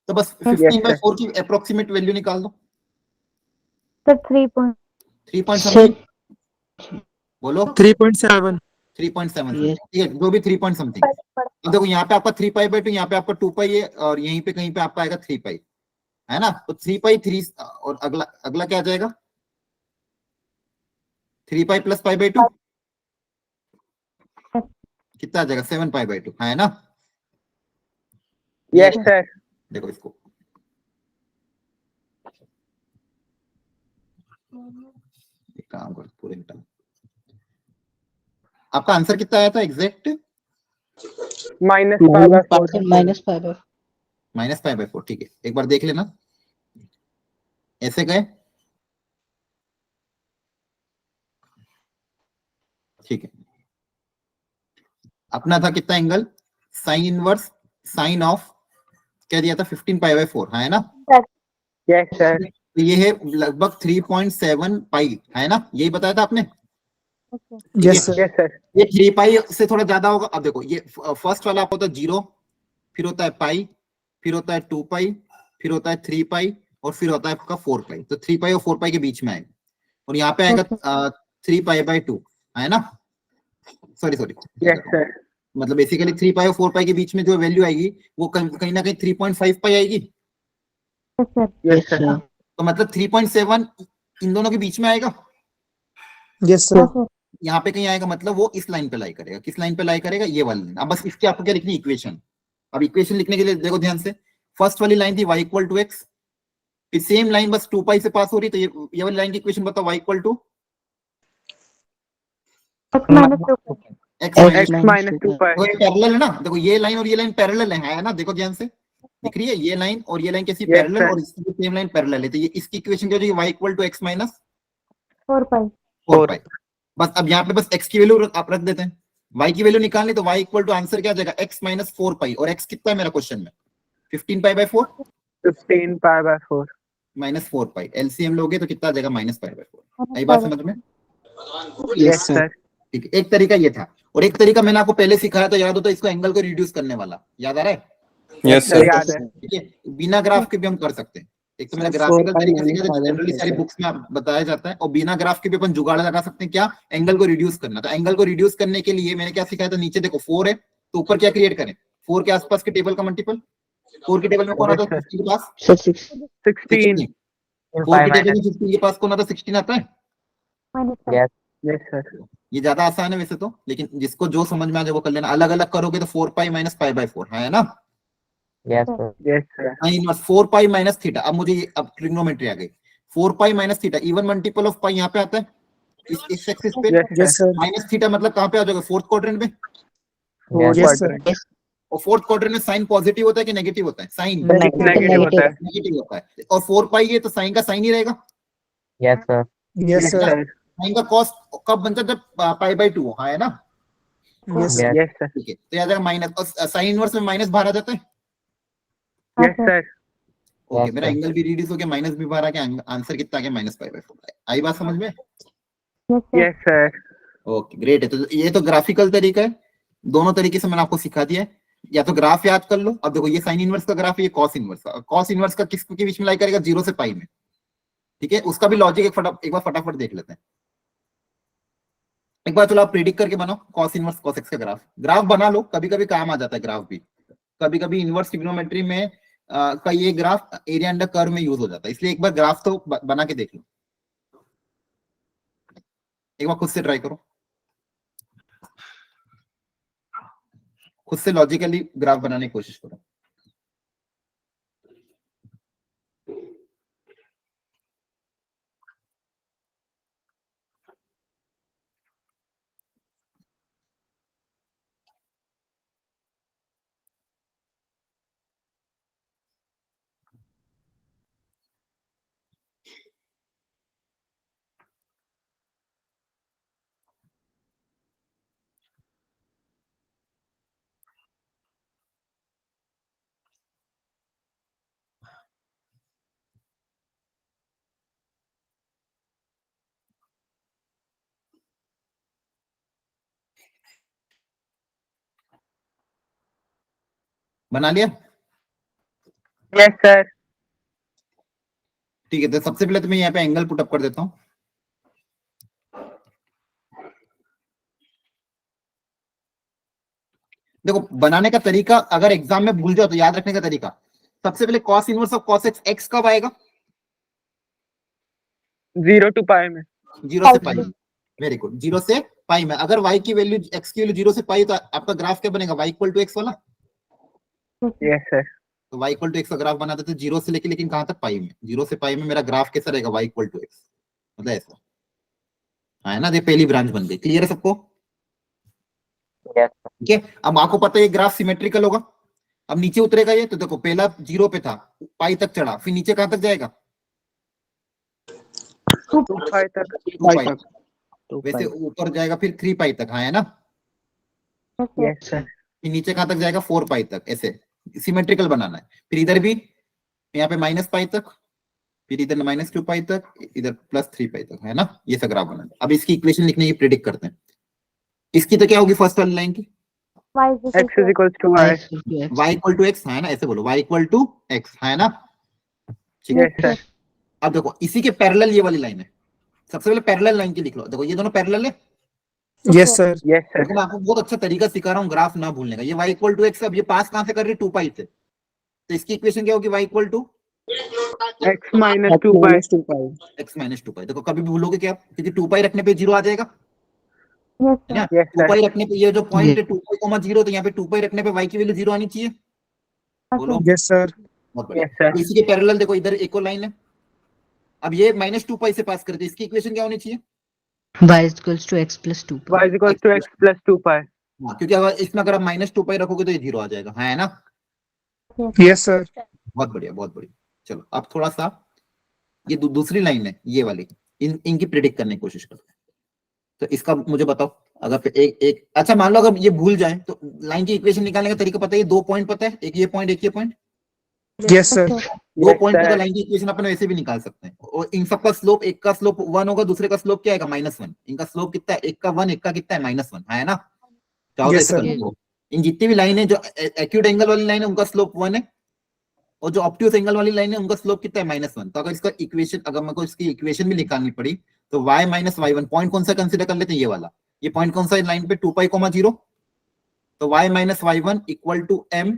तो बस 15/4 की अप्रोक्सीमेट वैल्यू निकाल दो। Sir 3 point 3 point Sir. Something, बोलो 3.7 3.7, Yes. ठीक है, जो भी 3 पॉइंट समथिंग। अब देखो यहाँ पे आपका 3 π/2, यहाँ पे आपका 2 पाई है, और यहीं पे कहीं पे आपका आएगा 3 पाई, है ना? तो 3 पाई 3, और अगला अगला क्या आ जाएगा, 3 पाई प्लस π/2 कितना आ जाएगा, 7 π/2, है ना? Yes sir. देखो इसको, एक काम कर पूरे मिटा। आपका आंसर कितना आया था एग्जैक्ट? -π/4 Sir, -π/4. -π/4, ठीक है, एक बार देख लेना, ऐसे गए, ठीक है। अपना था कितना angle, sign inverse sine of क्या दिया था, 15 π/4, है ना? Yes sir. तो ये है लगभग 3.7 पाई, है ना? यही बताया था आपने। Yes sir. Yes sir. ये 3 पाई से थोड़ा ज्यादा होगा। अब देखो ये फर्स्ट वाला आपका होता है 0, फिर होता है पाई, फिर होता है 2 पाई, फिर होता है 3 पाई, और फिर होता है आपका 4 पाई। तो 3 पाई और 4 पाई के बीच में आएगा, और यहाँ पे आएगा 3 π/2, है ना? Sorry yes sir. मतलब बेसिकली 3 पाई और 4 पाई के बीच में जो वैल्यू आएगी वो कहीं ना कहीं 3.5 पाई आएगी। Yes sir. तो मतलब 3.7 इन दोनों के बीच में आएगा, यस सर। यहाँ पे कहीं आएगा, मतलब वो इस लाइन पे लाई करेगा। किस लाइन पे लाई करेगा, ये वाली लाइन। अब बस इसके आपको क्या लिखनी, इक्वेशन। अब इक्वेशन लिखने के लिए देखो ध्यान से, फर्स्ट वाली लाइन थी y इक्वल टू एक्स, फिर सेम लाइन बस 2 पाई से पास हो रही, तो ये वाली लाइन की इक्वेशन बताओ, y equal to x -2 pi. Parallel है ना? देखो ये लाइन और ये लाइन पैरेलल है ना? देखो ध्यान से दिख रही है, ये लाइन और ये लाइन कैसी Yes, पैरेलल, sir. और इसकी सेम लाइन पैरेलल है, तो ये इसकी इक्वेशन क्या हो जाएगी, y equal to x minus 4 pi 4 pi. बस अब यहाँ पे बस x की वैल्यू आप रख देते हैं, y की वैल्यू निकालनी, तो y इक्वल टू आंसर क्या आ जाएगा, x माइनस 4 पाई, और x कितना है मेरा क्वेश्चन में, 15 π/4 15 π/4 माइनस 4 पाई। एलसीएम लोगे तो कितना आ जाएगा, -π/4। आई बात समझ में? Yes sir. ठीक है, एक तरीका ये था, और एक तरीका मैंने आपको पहले सिखाया था, याद हो तो, इसको एंगल को रिड्यूस करने वाला, याद आ रहा है? Yes sir sir. याद है। ठीक है, बिना ग्राफ के भी हम कर सकते हैं। एक तो मैंने ग्राफिकल तरीके से किया, जनरली सारी बुक्स में बताया जाता है, और बिना ग्राफ के भी अपन जुगाड़ लगा सकते हैं, क्या, एंगल को रिड्यूस करना। तो एंगल को रिड्यूस करने के लिए मैंने क्या सिखाया था, नीचे देखो 4 है, तो ऊपर क्या क्रिएट करें, 4 के आसपास के टेबल का मल्टीपल, 4 के टेबल में कौन आता है 15 के पास? Sir, 6. 16 4 के टेबल में 15 के पास कौन आता है? 16 आता है। -5. यस सर ये ज्यादा आसान है वैसे तो, लेकिन जिसको जो समझ में आ जाए वो कर लेना। अलग अलग करोगे तो 4 पाई माइनस पाई बाय 4 है ना। Yes sir inverse 4 pi minus theta. अब मुझे अब ट्रिग्नोमेट्री आ गई। 4 pi minus theta even multiple of pi यहाँ पे आता है इस एक्सिस पे। यस सर माइनस थीटा मतलब कहाँ पे आ जाएगा? फोर्थ क्वाड्रेंट में। यस सर और फोर्थ क्वाड्रेंट में साइन पॉजिटिव होता है कि नेगेटिव होता है? साइन नेगेटिव होता है नेगेटिव होता है। और 4 पाई है तो साइन का साइन ही रहेगा। यस सर साइन का कॉस कब बनता है? जब पाई बाय 2 है ना। यस सर यस सर ठीक है, तो याद है माइनस, और साइन इनवर्स में माइनस बाहर आ जाता है। यस सर ओके, मेरा एंगल भी रिड्यूस हो गया, माइनस भी बाहर आ गया, आंसर कितना आ गया? Minus pi by 4। आई बात समझ में? यस सर ओके ग्रेट है। तो ये तो ग्राफिकल तरीका है। दोनों तरीके से मैंने आपको सिखा दिया है। या तो ग्राफ याद कर लो। अब देखो ये साइन इनवर्स का ग्राफ है, ये कॉस इनवर्स का। कॉस इनवर्स का किसके बीच में लाई करेगा? 0 से पाई में। ठीक है, उसका भी लॉजिक एक बार फटाफट देख लेते हैं। एक बार चलो आप प्रिडिक्ट करके बनाओ कॉस इनवर्स कॉस एक्स का ग्राफ बना लो। कभी कभी काम आ जाता है ग्राफ भी। कभी कभी इनवर्स ट्रिग्नोमेट्री में का ये ग्राफ एरिया अंडर कर्व में यूज हो जाता है, इसलिए एक बार ग्राफ तो बना के देख लो। एक बार खुद से ट्राई करो, खुद से लॉजिकली ग्राफ बनाने की कोशिश करो। बना लिया? यस सर ठीक है, तो सबसे पहले तो मैं यहाँ पे एंगल पुट अप कर देता हूँ। देखो बनाने का तरीका अगर एग्जाम में भूल जाओ तो याद रखने का तरीका, सबसे पहले cos inverse of cos x, x कब आएगा? 0 to पाई में। 0 से पाई में। वेरी गुड, 0 से पाई में। अगर y की वैल्यू x की वैल्यू 0 से पाई तो आपका ग्राफ क्या बनेगा? y इक्वल टू x वाला। यस सर तो y इक्वल टू x का ग्राफ बनाते थे 0 से लेके, लेकिन कहां तक? पाई में। 0 से पाई में मेरा ग्राफ कैसा रहेगा? y इक्वल टू x, मतलब ऐसा है ना। ये पहली ब्रांच बन गई। क्लियर है सबको? ठीक है, अब आपको पता है ये ग्राफ सिमेट्रिकल होगा। अब नीचे उतरेगा ये, तो देखो पहला 0 पे था, पाई तक चढ़ा, फिर नीचे कहां तक जाएगा? 2 पाई तक 2 पाई तक। वैसे ऊपर जाएगा फिर 3 पाई तक, हाँ है ना। यस सर फिर नीचे कहां तक जाएगा? 4 पाई तक। ऐसे सिमेट्रिकल बनाना है। फिर इधर भी यहाँ पे माइनस पाई तक, फिर इधर -2 पाई तक, इधर +3 पाई तक, है ना। ये सब ग्राफ बनाना। अब इसकी इक्वेशन लिखने की प्रेडिक्ट करते हैं। इसकी तो क्या होगी फर्स्ट वाली लाइन की? x is equals to y y equal to x, है ना। ऐसे बोलो y इक्वल टू x, है ना। ठीक है, यस सर अब देखो इसी के पैरेलल ये वाली लाइन है। सबसे पहले पैरेलल लाइन की लिख लो। देखो ये दोनों पैरेलल है। यस सर यस सर देखो मैं आपको बहुत अच्छा तरीका सिखा रहा हूँ ग्राफ ना भूलने का। ये y इक्वल टू x, अब ये पास कहां से कर रही है? 2 पाई से। तो इसकी इक्वेशन क्या होगी? y equal to x minus 2 pi x minus 2 pi. देखो कभी भी भूलोगे क्या? क्योंकि 2 पाई रखने पे 0 आ जाएगा, है ना। यस 2 सर पाई रखने पे ये जो पॉइंट है 2 पाई 0, तो यहाँ पे 2 पाई रखने पे y की वैल्यू 0 आनी चाहिए। बोलो। यस सर बहुत बढ़िया। यस सर तो इसी के पैरेलल देखो इधर एक और लाइन है। अब ये -2 पाई से पास करते, इसकी इक्वेशन क्या होनी चाहिए? Y is equals to x plus 2. y is equals to x plus 2 पाई हाँ, क्योंकि अगर इसमें अगर आप -2 पाई रखोगे तो ये 0 आ जाएगा, है ना। यस सर बहुत बढ़िया, बहुत बढ़िया। चलो अब थोड़ा सा ये दूसरी लाइन है ये वाली, इनकी प्रिडिक्ट करने की कोशिश करते हैं। तो इसका मुझे बताओ। अगर एक अच्छा मान लो अगर ये भूल जाए तो लाइन की इक्वेशन निकालने का तरीका पता है? ये 2 पॉइंट पता है, एक ये पॉइंट एक ये पॉइंट। यस सर 2 पॉइंट का लाइन की इक्वेशन अपन वैसे भी निकाल सकते हैं। और इन सब का स्लोप, एक का स्लोप 1 होगा, दूसरे का स्लोप क्या आएगा? -1। इनका स्लोप कितना है? एक का 1, एक का कितना है? -1, है ना। चाहो तो Yes, ऐसे sir. कर लो। इन जितनी भी लाइन है, जो एक्यूट एंगल वाली लाइन है उनका स्लोप 1 है, और जो ऑब्ट्यूस एंगल वाली लाइन है उनका स्लोप कितना है? -1। तो अगर इसका इक्वेशन, अगर मेरे को इसकी इक्वेशन भी निकालनी पड़ी तो y - y1 पॉइंट कौन सा कंसीडर कर लेते हैं? ये वाला। ये पॉइंट कौन सा है लाइन पे? 2 पाई, 0। तो y minus y1 equal to m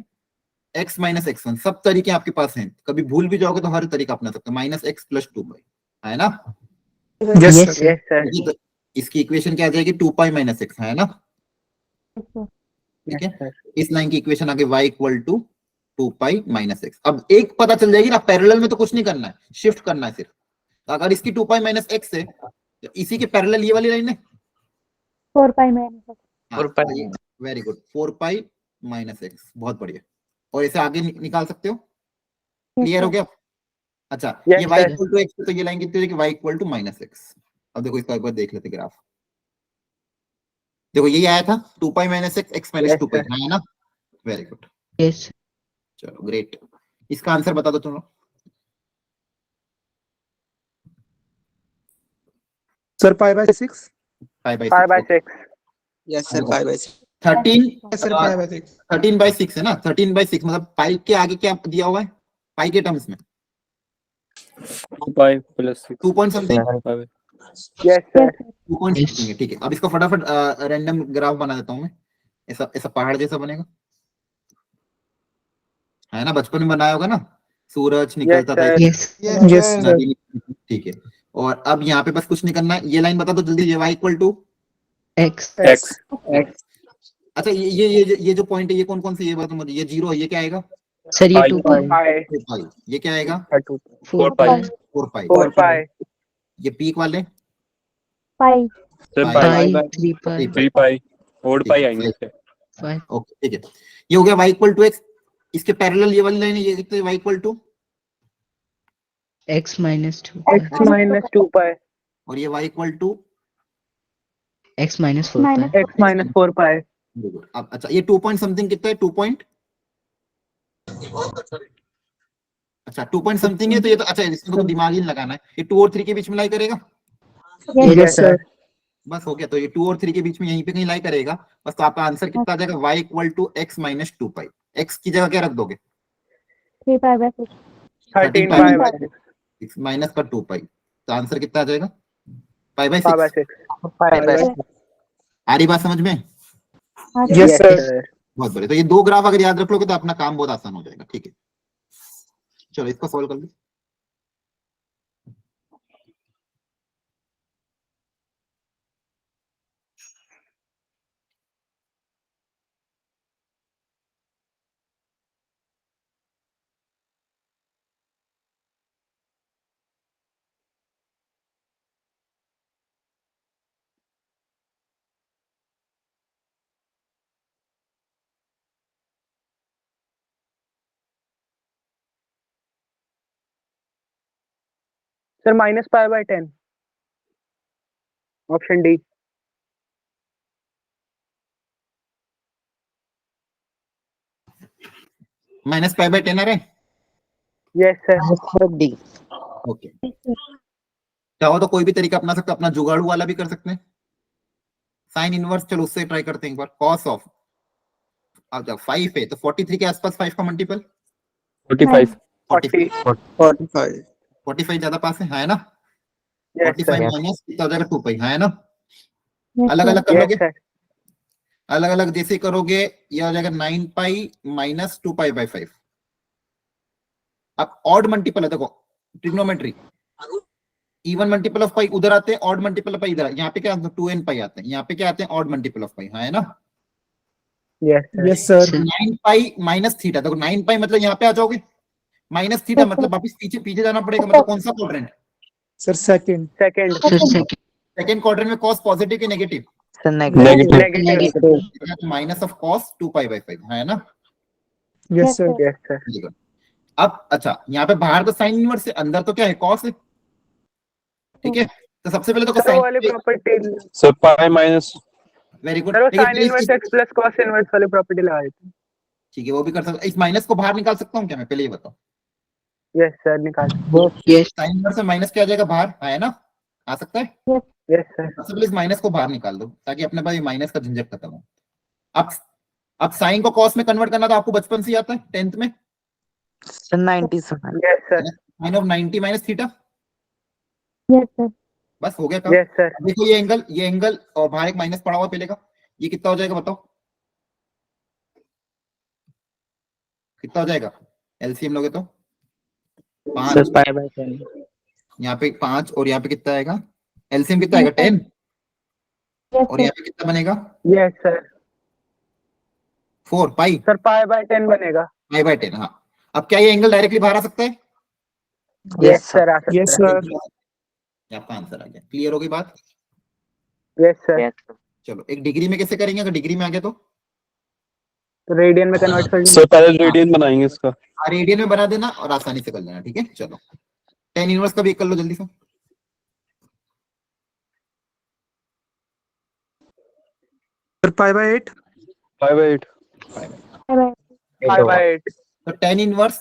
x minus x1। सब तरीके आपके पास हैं, कभी भूल भी जाओगे तो हर तरीका अपना सकते हो। माइनस एक्स प्लस 2 है ना। Yes Yes, sir. sir. Yes, sir. तो इसकी इक्वेशन क्या आ जाएगी 2 पाई माइनस एक्स, है ना। Yes, sir. ठीक Yes, है, sir. इस लाइन की इक्वेशन आगे y equal to 2 pi minus x. अब एक पता चल जाएगी ना, पैरेलल में तो कुछ नहीं करना है, शिफ्ट करना है सिर्फ। तो अगर इसकी 2 पाई माइनस एक्स है तो इसी के पैरेलल ये वाली लाइन है 4 pi minus x. 4 pi. Very good, 4 pi minus x, बहुत बढ़िया। और इसे आगे निकाल सकते हो, Yes, क्लियर हो sir. गया। अच्छा, Yes, ये y sir. Equal to x, तो ये लाइन कितनी है, y equal to minus x. अब देखो इसका एक बार देख लेते ग्राफ। देखो यही आया था 2 pi minus x, x minus Yes, 2 पाई, sir. है ना। Very good, Yes. चलो ग्रेट। इसका आंसर बता दो तुम लोग। Sir pi by 6। 5 by 5 by 6. Yes sir 5/6 13 sir pi by 6। 13 by 6 है ना। 13 बाई 6 मतलब पाई के आगे क्या दिया हुआ है, पाई के टर्म्स में 2 pi plus 6 2 point something, Yes, sir. Yes, sir. 2 point Yes. Something है। ठीक है, अब इसका फटाफट रैंडम ग्राफ बना देता हूं मैं। ऐसा ऐसा पहाड़ जैसा बनेगा, है ना। बचपन में बनाया होगा ना, सूरज निकलता था, sir. Yes. Yes sir. नदी निकलती थी। ठीक है, और अब यहाँ पे बस कुछ नहीं करना है, ये लाइन बता दो जल्दी, ये y equal to. X. x अच्छा, ये जो पॉइंट है ये कौन कौन से, ये बता मुझे। ये 0 है, ये क्या आएगा Sir, ये Pi. 2 pi. Pi. 4 पाई, ये क्या आएगा 4 pi. pi. 4 पाई। 4 pi. ये पीक वाले Pi. Sir Pi. पाई Pi. 3 pi. 3 पाई 4 पाई आएंगे इससे। 5. ओके, ठीक है, ये हो गया y इक्वल टू एक्स। इसके पैरेलल ये वाली लाइन है, ये कितने, y equal to, X minus 2 X pi. minus 2 pi. और ये y equal to. X minus 4 pi. Minus X minus 4 pi. अब अच्छा, ये 2 पॉइंट समथिंग कितना है, 2 पॉइंट, अच्छा 2 पॉइंट समथिंग है। तो ये तो अच्छा, इसमें तो दिमाग ही नहीं लगाना है, ये 2 और 3 के बीच में लाई करेगा। Yes, Yes, sir. बस हो गया, तो ये 2 और 3 के बीच में यहीं पे कहीं लाई करेगा। बस, तो आपका आंसर कितना आ जाएगा, y equal to x minus 2 pi. x की जगह क्या रख दोगे, 3 pi by 6. 13 pi pi by by 6. 6 minus का 2 पाई, तो आंसर कितना आ जाएगा, pi by Pi by 6। 6. Pi by 6. आ रही बात समझ में, Yes, Yes, Yes, sir. sir. बहुत बढ़िया। तो ये 2 ग्राफ अगर याद रख लोगे तो अपना काम बहुत आसान हो जाएगा। ठीक है, चलो इसको सॉल्व कर लो। Sir, minus pi by 10. Option D. Minus pi by 10 आ रहे हैं। Yes, sir. डी ओके, चाहो तो कोई भी तरीका अपना सकते हो, अपना जुगाड़ू वाला भी कर सकते हैं, साइन इनवर्स। चलो उससे ट्राई करते हैं एक बार। कॉस ऑफ, अब जब 5 है तो 43 के आसपास 5 का मल्टीपल 45 45 45 45 ज्यादा पास है ना। Yes, 45 sir. माइनस कितना हो जाएगा 2 पाई, है ना। Yes, अलग sir. अलग कर Yes, लोगे, sir. अलग अलग जैसे करोगे ये हो जाएगा 9 पाई माइनस 2 पाई बाई 5। अब ऑड मल्टीपल है, देखो ट्रिग्नोमेट्री, इवन मल्टीपल ऑफ पाई उधर आते हैं, ऑड मल्टीपल ऑफ पाई इधर। यहाँ पे क्या 2n पाई आते हैं, यहाँ पे क्या आते हैं, ऑड मल्टीपल ऑफ पाई, है ना। Yes, sir. Yes sir. 9 पाई माइनस थीटा, देखो 9 पाई मतलब यहाँ पे आ जाओगे, माइनस थीटा मतलब वापस पीछे पीछे जाना पड़ेगा। मतलब कौन सा quadrant, sir second. Second. Sir, second. Second quadrant में कॉस पॉजिटिव की negative, Sir, negative. Negative. Minus of cos 2 pi by 5, है ना। Yes sir. Yes, sir. Very good. अब अच्छा, यहाँ पे बाहर तो साइन इनवर्स है, अंदर तो क्या है, कॉस है। ठीक है, तो सबसे पहले तो Sir, वो वाली property. Sir pi minus very good. Sir, वो sin inverse x plus cos inverse वाली property लगा देते हैं. ठीक है, वो भी कर सकता हूँ। इस माइनस को बाहर निकाल सकता हूँ क्या मैं, पहले ये बताओ। Yes, sir. निकाल. Yes. साइन इनवर्स से माइनस क्या आ जाएगा बाहर, है ना, आ सकता है। Yes, sir. सबसे पहले इस माइनस को बाहर निकाल दो ताकि अपने पास ये माइनस का झंझट खत्म हो। अब साइन को कॉस में कन्वर्ट करना तो आपको बचपन से ही आता है, 10th में। Sir, 90 sir. Yes, sir. Sine of 90 minus theta, Yes, sir. बस हो गया काम। Yes, sir. देखो ये एंगल और बाहर एक माइनस पड़ा हुआ पहले का, ये कितना हो जाएगा बताओ। कितना हो जाएगा एलसीएम लोगे तो सर 5, पाई बाय 10 यहाँ पे 5 और यहाँ पे कितना आएगा एलसीएम कितना आएगा 10 Yes, और sir. यहाँ पे कितना बनेगा yes sir 4 pi sir pi by 10 बनेगा। Pi by 10। हाँ अब क्या ये एंगल डायरेक्टली बाहर आ सकता है? यस सर आ सकता यस है। सर ये आपका आंसर आ गया। क्लियर हो गई बात? यस सर चलो एक डिग्री में कैसे करेंगे? अगर डिग्री में आ गया तो तो रेडियन में कन्वर्ट कर सर पहले रेडियन बनाएंगे इसका। रेडियन में बना देना और आसानी से कर लेना। ठीक है चलो 10 इनवर्स का भी कर लो जल्दी से। Sir pi by 8 5/8 Bye-bye. Pi by 8 तो 10 इनवर्स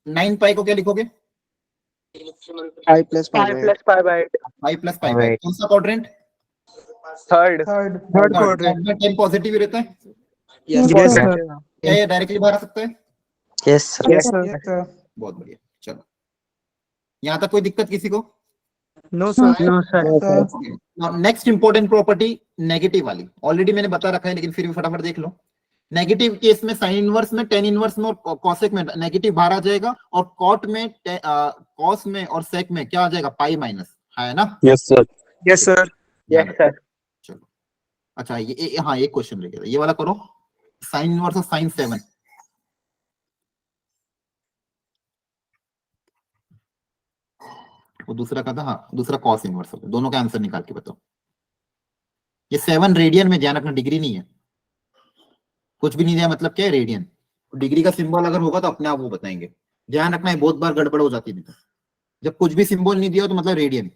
9 पाई को क्या लिखोगे? 5 plus pi plus pi by 8 5 plus pi by कौन सा quadrant? Third third quadrant. 10 positive ही रहता है। यस यस सर क्या ये डायरेक्टली बाहर आ सकता है? यस सर यस सर बहुत बढ़िया। चलो यहाँ तक कोई दिक्कत किसी को? No sir no sir next important property negative वाली ऑलरेडी मैंने बता रखा है लेकिन फिर भी फटाफट देख लो। नेगेटिव केस में साइन इनवर्स में, टेन इनवर्स में और कॉसेक में नेगेटिव बाहर आ जाएगा और कॉट में कॉस में और सेक में क्या आ जाएगा? पाई माइनस है ना? Yes sir yes sir yes sir चलो अच्छा ये हाँ एक क्वेश्चन रह गया ये वाला करो। साइन इनवर्स और साइन 7 वो दूसरा का था। हाँ दूसरा कॉस इनवर्स हो गया। दोनों का आंसर निकाल के बताओ। ये 7 रेडियन में, ध्यान रखना डिग्री नहीं है, कुछ भी नहीं दिया मतलब क्या है रेडियन। डिग्री का सिंबल अगर होगा तो अपने आप वो बताएंगे। ध्यान रखना है बहुत बार गड़बड़ हो जाती है नहीं तो। जब कुछ भी सिंबल नहीं दिया तो मतलब रेडियन।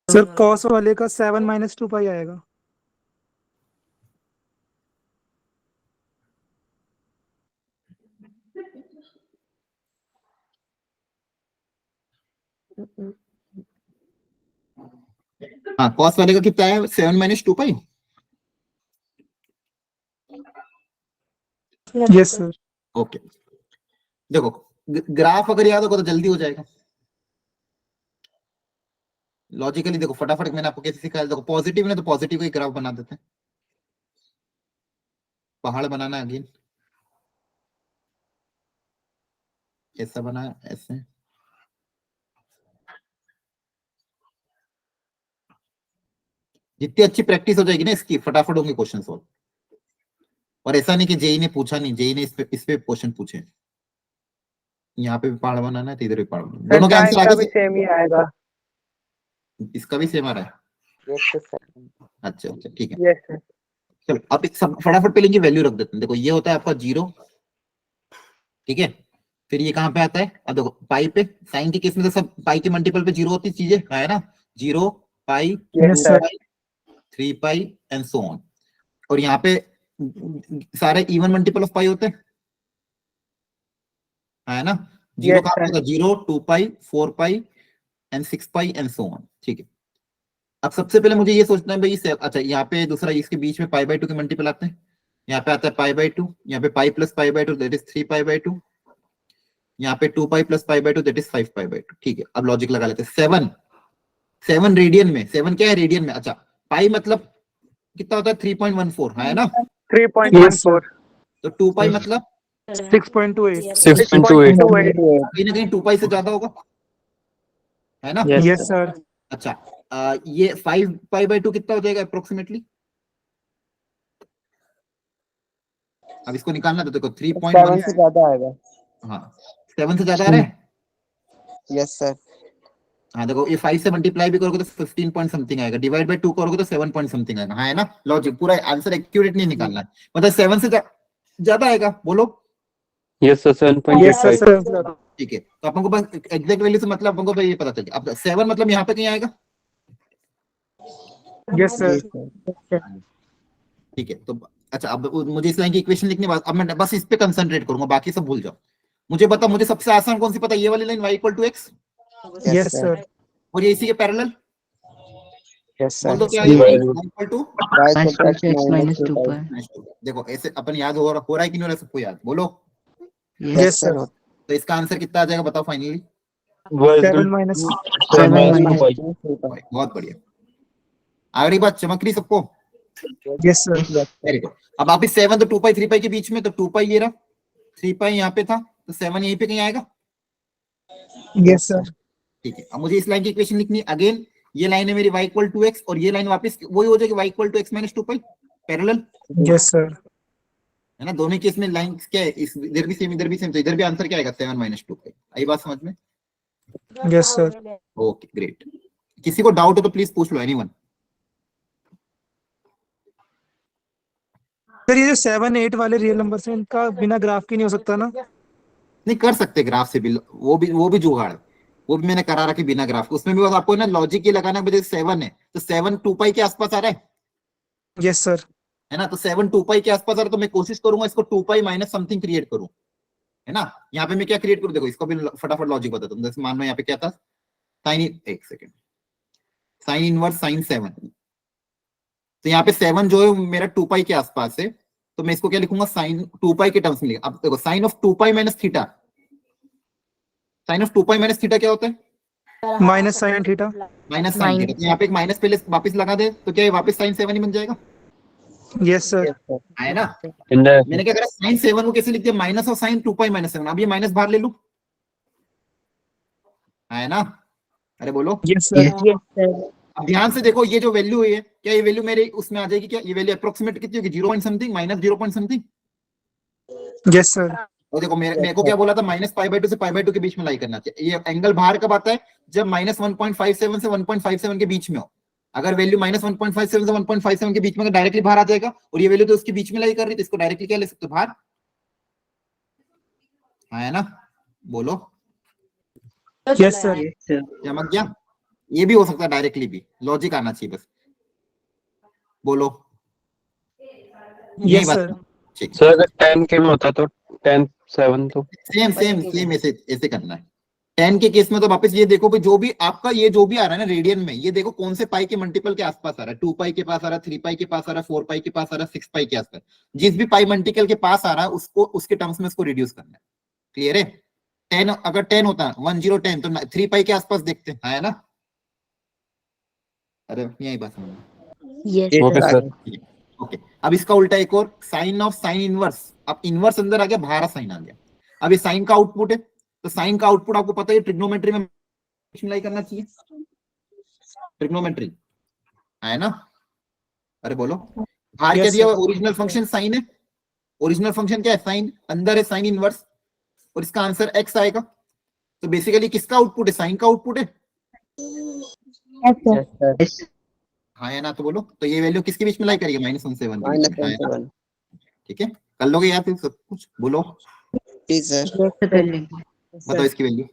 सर कॉस वाले का 7 - 2 पाई आएगा। हाँ कॉस वाले का कितना है? 7 - 2 पाई। यस सर ओके देखो ग्राफ अगर याद होगा तो जल्दी हो जाएगा। लॉजिकली देखो फटाफट मैंने आपको कैसे सिखाया। देखो पॉजिटिव ने तो पॉजिटिव का ग्राफ बना देते हैं। पहाड़ बनाना है अगेन ऐसा बनाया ऐसे। जितनी अच्छी प्रैक्टिस हो जाएगी ना इसकी फटाफट होंगे क्वेश्चन सॉल्व। और ऐसा नहीं कि जेई ने पूछा नहीं, जेई ने इस पे क्वेश्चन पूछे। यहाँ पे भी पहाड़ बनाना है तो इधर भी पहाड़ बनाना है। दोनों के आंसर आगे से सेम ही आएगा। इसका भी सेम आ रहा है। यस सर अच्छा अच्छा ठीक है यस सर चलो अब एक सब फटाफट पे इनकी वैल्यू रख देते हैं। देखो ये होता है आपका 0 ठीक है। फिर ये कहाँ पे आता है? अब देखो पाई पे, साइन के केस में तो सब पाई के मल्टीपल पे 0 होती चीजें है ना। 0 pi yes sir 3 pi and so on. और यहाँ पे सारे इवन मल्टीपल ऑफ पाई होते हैं है ना। 0 Yes, कहाँ sir. पे? 0 2 pi 4 pi and 6 pi and so on. ठीक है अब सबसे पहले मुझे ये सोचना है भाई अच्छा यहाँ पे दूसरा इसके बीच में पाई बाय 2 के मल्टीपल आते हैं। यहाँ पे आता है पाई बाय 2, यहाँ पे पाई plus pi bye 2 that is 3 pi by 2, यहाँ पे 2 पाई plus pi bye 2 that is 5 pi by 2। ठीक है अब लॉजिक लगा लेते हैं। 7 रेडियन में, 7 क्या है रेडियन में? अच्छा पाई मतलब कितना होता है? 3.14 है ना। 3.14 तो 2 पाई मतलब 6.28 6.28 कहीं ना कहीं 2 पाई से ज्यादा होगा है ना। यस सर अच्छा ये 5 पाई बाय 2 कितना हो जाएगा अप्रोक्सीमेटली? अब इसको निकालना तो देखो 3.1 से ज्यादा आएगा। हाँ 7 से ज्यादा आ रहा है। यस सर हाँ देखो ये 5 से मल्टीप्लाई भी करोगे तो 15 पॉइंट समथिंग आएगा, डिवाइड बाय 2 करोगे तो 7 पॉइंट समथिंग आएगा। हाँ है ना। लॉजिक पूरा आंसर एक्यूरेट नहीं निकालना है, मतलब 7 से ज्यादा आएगा। बोलो यस सर 7.85 सर ठीक है। तो अपन को बस एग्जैक्ट वैल्यू से मतलब अपन को ये पता चल गया। अब 7 मतलब यहाँ पे कहीं आएगा। यस सर ठीक है तो अच्छा अब मुझे इस लाइन की इक्वेशन लिखने बाद अब मैं बस इस पे कंसंट्रेट करूंगा, बाकी सब भूल जाओ। मुझे बता, मुझे सबसे आसान कौन सी पता है? ये वाली line y = x yes sir और ये इसी के पैरेलल यस बोल दो सर क्या है? y = y Minus 2 x minus 2 pi. देखो ऐसे अपन याद हो रहा है कि नहीं हो रहा है सबको याद? बोलो Yes, sir. तो इसका आंसर कितना आ जाएगा बताओ finally? 7 minus 7 minus minus 2 pi. बहुत बढ़िया, आखिरी बात चमक रही सबको? Yes, sir. Very good. अब वापिस 7 तो 2 पाई 3 पाई के बीच में, तो 2 पाई ये रहा, 3 पाई यहाँ पे था, तो 7 यहीं पे कहीं आएगा। Yes, sir. ठीक है, अब मुझे इस लाइन की इक्वेशन लिखनी है। अगेन ये लाइन है मेरी y इक्वल टू एक्स, और ये लाइन वापस वही हो जाएगी y equal to x minus 2 pi, parallel Yes, sir. है ना। दोनों केस में लाइन क्या है, इधर भी सेम इधर भी सेम, तो इधर भी आंसर क्या आएगा 7 माइनस 2 पाई। आई बात समझ में? Yes, sir. Okay great. किसी को डाउट हो तो प्लीज पूछ लो, एनीवन। सर ये जो 7 8 वाले रियल नंबर्स हैं इनका बिना ग्राफ के नहीं हो सकता ना? नहीं कर सकते ग्राफ से भी, वो भी जुगाड़ है, वो भी मैंने करा रखी बिना ग्राफ के। उसमें भी बस आपको ना लॉजिक ये लगाना है, 7 है तो 7 2 पाई के आसपास आ रहा है, Yes, sir. है ना। तो 7 2 पाई के आसपास आ रहा है, तो मैं कोशिश करूंगा इसको 2 पाई माइनस समथिंग क्रिएट करूं, है ना। यहाँ पे मैं क्या क्रिएट करूं, देखो इसको भी फटाफट लॉजिक बताता हूँ। जैसे मान लो यहाँ पे क्या था, एक सेकेंड, साइन इनवर्स साइन 7, तो यहाँ पे 7 जो है मेरा 2 पाई के आसपास है, तो मैं इसको क्या लिखूंगा, साइन 2 पाई के टर्म्स में लिखा। अब देखो sine of 2 pi minus theta, sine of 2 pi minus theta क्या होता है, Minus sin theta. Minus sine theta. तो यहाँ पे एक माइनस पहले वापस लगा दे, तो क्या ये वापस साइन 7 ही बन जाएगा, Yes, sir. है ना। In the मैंने क्या करा, साइन 7 को कैसे लिख दिया, माइनस और साइन 2 पाई माइनस 7। अब ये माइनस बाहर ले लूं, है ना। अरे बोलो, Yes, sir. अब ध्यान से देखो, ये जो वैल्यू है क्या ये वैल्यू मेरे उसमें आ जाएगी क्या, ये वैल्यू अप्रोक्सीमेट कितनी होगी, 0 point something minus 0 point something. Yes, sir. और देखो मेरे को क्या बोला था, माइनस पाई बाई 2 से पाई बाई 2 के बीच में लाई करना चाहिए। ये एंगल बाहर कब आता है, जब माइनस 1.57 से 1.57 के बीच में हो। अगर वैल्यू माइनस 1.57 से 1.57 के बीच में डायरेक्टली बाहर आ जाएगा, और ये वैल्यू तो उसके बीच में लाई कर रही, तो इसको डायरेक्टली क्या ले सकते हो, बाहर, है ना। बोलो, Yes, sir. चमक गया। ये भी हो सकता है डायरेक्टली भी, लॉजिक आना चाहिए बस। बोलो, Yes, sir. ठीक, सर अगर 10 के में होता तो 10 7 तो सेम सेम सेम ऐसे करना है। 10 के केस में तो वापस ये देखो भाई, जो भी आपका ये जो भी आ रहा है ना रेडियन में, ये देखो कौन से पाई के मल्टीपल के आसपास आ रहा है, 2 पाई के पास आ रहा है, 3 पाई के पास आ रहा है, 4 पाई के पास आ रहा है, 6 पाई के आसपास। जिस भी पाई मल्टीपल के पास आ रहा है उसको उसके टर्म्स में इसको रिड्यूस करना है। क्लियर है? 10 अगर 10 होता है 1 0 10, तो 3 पाई के आसपास देखते हैं, है ना। अरे यही बात समझ। Okay sir. ओके, अब इसका उल्टा एक और, साइन ऑफ साइन इनवर्स। अब इनवर्स अंदर आ गया, बाहर साइन आ गया। अब ये साइन का आउटपुट है, तो साइन का आउटपुट आपको पता है ट्रिग्नोमेट्री में अप्लाई करना चाहिए, ट्रिग्नोमेट्री, है ना। अरे बोलो, बाहर क्या दिया हुआ, ओरिजिनल फंक्शन साइन है। ओरिजिनल फंक्शन क्या है, साइन, अंदर है साइन इनवर्स, और इसका आंसर एक्स आएगा। तो बेसिकली किसका आउटपुट है, साइन का आउटपुट है, Yes, sir. Yes. हाँ है ना। तो बोलो, तो ये वैल्यू किसके बीच में लाई करेगी, -1 माइनस से 7। 7। ठीक है, कर लोगे यार फिर सब कुछ। बोलो, जी सर। बताओ इसकी वैल्यू।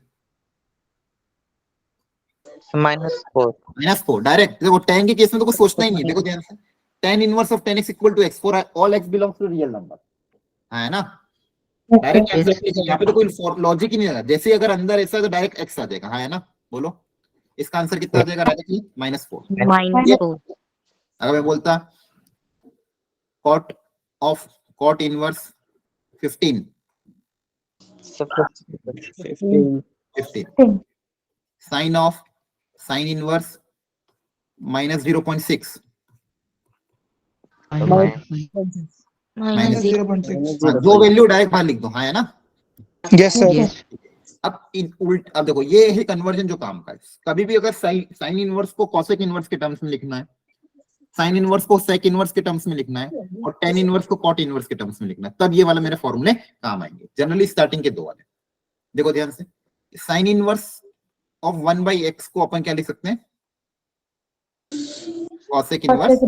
-4 डायरेक्ट देखो, 10 के केस में तो कुछ सोचना ही नहीं है। देखो ध्यान से, tan inverse of 10x equal to x for all x belongs to real number, है ना। डायरेक्ट यहाँ पे तो कोई लॉजिक ही नहीं लगा। जैसे अगर अंदर ऐसा तो डायरेक्ट x आ जाएगा, है ना। बोलो, इसका आंसर कितना आ जाएगा डायरेक्टली, -4। -4. अगर मैं बोलता cot inverse 15 sine of sine inverse -0.6 -0.6. जो वैल्यू डायरेक्ट बाहर लिख दो, हाँ है ना। Yes, sir. Yes. अब देखो ये है कन्वर्जन जो काम का है। कभी भी अगर साइन इनवर्स को कॉसेक इनवर्स के टर्म्स में लिखना है, साइन इनवर्स को सेक इनवर्स के टर्म्स में लिखना है, और टेन इनवर्स को कॉट इनवर्स के टर्म्स में लिखना है, तब ये वाला मेरे फॉर्मूले काम आएंगे। जनरली स्टार्टिंग के दो वाले देखो ध्यान से, साइन इनवर्स ऑफ 1/x को अपन क्या लिख सकते हैं, कॉसेक इनवर्स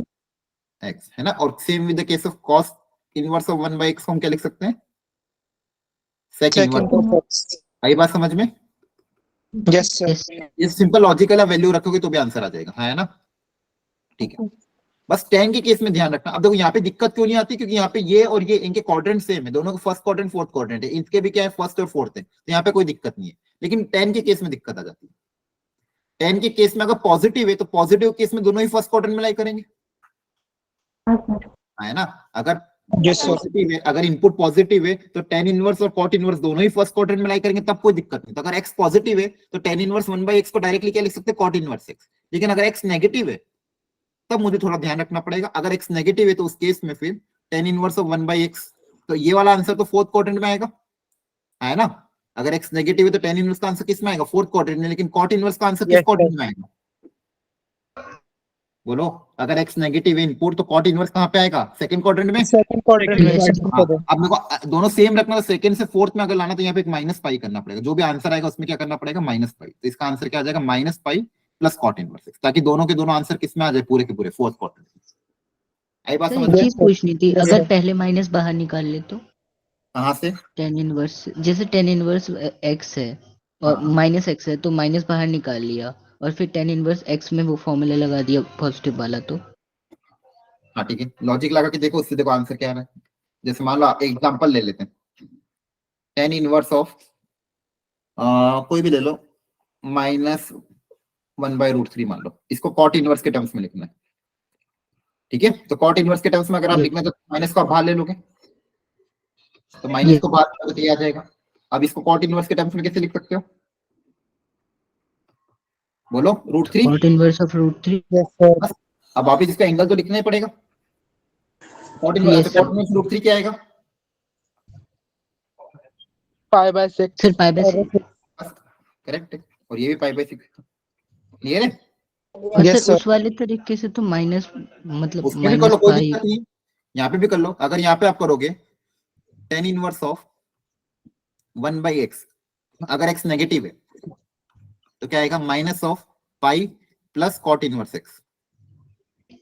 x, है ना। और same with the case of cos inverse of 1/x को हम क्या लिख सकते हैं, सेक इनवर्स। आई बात समझ में? Yes, sir. Yes. ये सिंपल लॉजिकल वैल्यू रखोगे तो भी आंसर आ जाएगा, है ना। ठीक है, बस 10 के केस में ध्यान रखना। अब देखो यहाँ पे दिक्कत क्यों नहीं आती, क्योंकि यहाँ पे ये और ये इनके क्वाड्रेंट सेम है, दोनों को फर्स्ट क्वाड्रेंट फोर्थ क्वाड्रेंट है, इनके भी क्या है फर्स्ट और फोर्थ है, तो यहाँ पे कोई दिक्कत नहीं है। लेकिन 10 के केस में दिक्कत आ जाती है। 10 के केस में अगर पॉजिटिव है तो पॉजिटिव केस में दोनों ही फर्स्ट क्वाड्रेंट में लाई करेंगे, है ना। अगर यस सर पॉजिटिव है, अगर इनपुट पॉजिटिव है तो टेन इनवर्स और कॉट इनवर्स दोनों ही फर्स्ट क्वाड्रेंट में लाई करेंगे तब कोई दिक्कत नहीं। तो अगर एक्स पॉजिटिव है तो टेन इनवर्स 1/x को डायरेक्टली क्या लिख सकते हैं, कॉट इनवर्स एक्स। लेकिन अगर एक्स नेगेटिव है तब मुझे थोड़ा ध्यान रखना पड़ेगा। अगर एक्स नेगेटिव है तो उस केस में फिर टेन इनवर्स ऑफ 1/x, तो ये वाला आंसर तो फोर्थ क्वाड्रेंट में आएगा, है ना। अगर एक्स नेगेटिव है तो टेन इनवर्स का आंसर किस में आएगा, फोर्थ क्वाड्रेंट में। लेकिन कॉट इनवर्स का आंसर किस Yes, क्वाड्रेंट में आएगा, बोलो। अगर एक्स नेगेटिव है इनपुट तो कॉट इनवर्स कहां पे आएगा, सेकंड क्वाड्रेंट में। सेकंड क्वाड्रेंट में Yes, sir. हाँ, अब मेरे को दोनों सेम रखना, तो सेकंड से फोर्थ में अगर लाना तो यहाँ पे एक माइनस पाई करना पड़ेगा। जो भी आंसर आएगा उसमें क्या करना पड़ेगा, माइनस पाई। तो इसका आंसर क्या आ जाएगा, minus pi plus cot inverse x, ताकि दोनों के दोनों आंसर किस में आ जाए, पूरे के पूरे फोर्थ क्वाड्रेंट में। आई बात सर समझ एक में? चीज पूछनी थी, Yes, अगर sir. पहले माइनस बाहर निकाल ले तो कहाँ से? टेन इनवर्स, जैसे टेन इनवर्स एक्स है और हाँ। माइनस एक्स है, तो माइनस बाहर निकाल लिया और फिर टेन इनवर्स एक्स में वो फॉर्मूला लगा दिया पॉजिटिव वाला, तो हाँ ठीक है, लॉजिक लगा के देखो, उससे देखो आंसर क्या आ रहा है। जैसे मान लो एग्जांपल ले लेते हैं, टेन इनवर्स ऑफ कोई भी ले लो, -1/√3 मान लो, इसको कॉट इनवर्स के टर्म्स में लिखना है, ठीक है। तो कॉट इनवर्स के टर्म्स में अगर आप Yes. लिखना है तो माइनस को आप बाहर ले लोगे, तो माइनस को बाहर लोगे तो ये आ जाएगा। अब इसको कॉट इनवर्स के टर्म्स में कैसे लिख सकते हो, बोलो, √3। Cot inverse of √3। Yes, sir. अब वापिस इसका एंगल तो लिखना ही पड़ेगा। Cot Yes, inverse sir. √3 क्या आएगा, π/6 सर π/6। करेक्ट है। और ये भी π/6, क्लियर है। और Yes, सर sir. उस वाले तरीके से तो माइनस, मतलब उसमें भी कर लो, माइनस कोई पाई। दिक्कत नहीं, यहाँ पे भी कर लो। अगर यहाँ पे आप करोगे टेन इनवर्स ऑफ 1/x, अगर x नेगेटिव है तो क्या आएगा, minus of pi plus cot inverse x,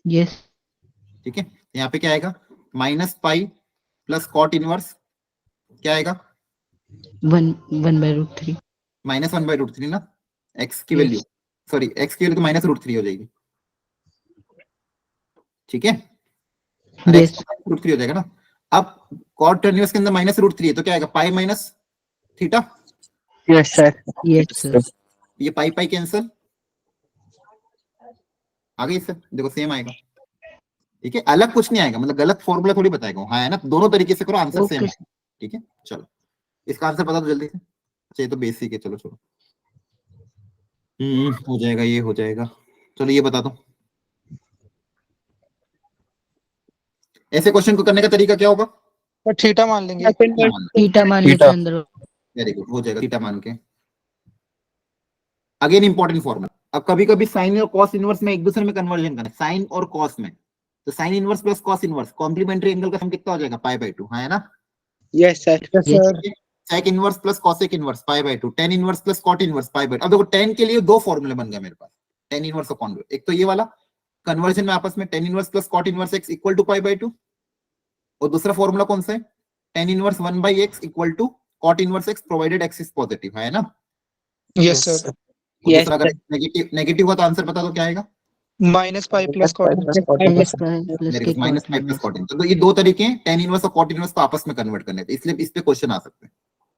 yes. ठीक है। यहाँ पे क्या आएगा, minus pi plus cot inverse, क्या आएगा, 1/√3। -1/√3 ना, x की Yes. वैल्यू, सॉरी x की वैल्यू तो -√3 हो जाएगी, ठीक है। और x Yes. √3 हो जाएगा ना। अब कॉट इनवर्स के अंदर -√3 है तो क्या आएगा, पाई minus theta, Yes, sir. Yes, sir. ये पाई पाई कैंसिल आ गई, इससे देखो सेम आएगा, ठीक है। अलग कुछ नहीं आएगा, मतलब गलत फॉर्मूला थोड़ी बताएगा, हाँ है ना। दोनों तरीके से करो, आंसर सेम Okay. है, ठीक है। चलो इसका आंसर बता दो जल्दी से। अच्छा ये तो बेसिक है, चलो चलो, हो जाएगा, ये हो जाएगा। चलो ये बता दो, ऐसे क्वेश्चन को करने का तरीका क्या होगा, तो थीटा मान लेंगे. थीटा मान लेते हैं अंदर। वेरी गुड, हो जाएगा, थीटा मान के। अगेन इंपॉर्टेंट फॉर्मूला, अब कभी कभी साइन और कॉस इनवर्स में एक दूसरे में कन्वर्जन करना है, साइन और कॉस में। तो sine inverse plus cos inverse, complementary angle का सम कितना हो जाएगा, π/2, हाँ है ना। yes sir Yes, Yes. sir. Sec inverse plus cosec inverse π/2, tan inverse plus cot inverse π/2। अब देखो टेन के लिए दो फॉर्मूले बन गए मेरे पास, टेन इनवर्स और कॉन्वर्स। एक तो ये वाला कन्वर्जन में आपस में, tan inverse plus cot inverse x equal to π/2, और दूसरा फॉर्मूला कौन सा है, tan inverse 1/x equal to cot inverse x provided x is positive, है ना। Yes, sir. और Yes, दूसरा अगर नेगेटिव नेगेटिव हुआ तो आंसर बता दो क्या आएगा, Minus pi plus cot. Minus pi plus के minus cot pi plus inverse. Cot inverse. तो ये दो तरीके हैं टेन इनवर्स और कॉट इनवर्स को आपस में कन्वर्ट करने के, इसलिए इस पे क्वेश्चन आ सकते हैं।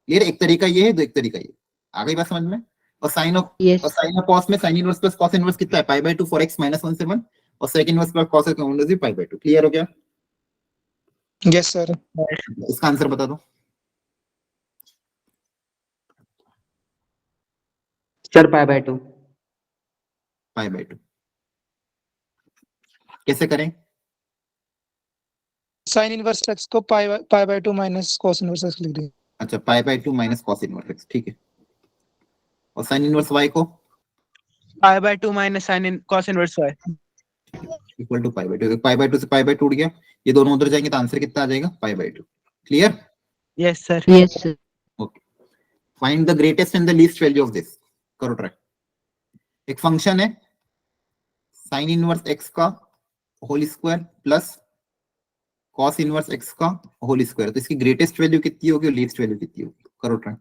क्लियर, एक तरीका ये है, दो एक तरीका ये, आ गई बात समझ में। और साइन ऑफ Yes. और साइन ऑफ कॉस में sine inverse plus cos inverse कितना है, π/2 फॉर x -1 से 1, और sec inverse plus cos inverse भी π/2। क्लियर हो गया, Yes, sir. इसका आंसर बता दो। सर π/2। π/2 कैसे करें, Sin inverse x को pi by 2 minus cos inverse x लिख देंगे. अच्छा π/2 माइनस कॉस इनवर्स x, ठीक है। और साइन इनवर्स y को π/2 minus sin in cos inverse y equal to π/2, π/2 से π/2 उड़ गया, ये दोनों उधर जाएंगे तो आंसर कितना आ जाएगा, π/2। Clear, yes sir Yes, sir. Okay. Find the greatest and the least value of this, करो ट्राई। एक फंक्शन है साइन इनवर्स x का whole square plus cos inverse x का होल स्क्वायर, तो इसकी ग्रेटेस्ट वैल्यू कितनी होगी और लीस्ट वैल्यू कितनी होगी, करो ट्राई।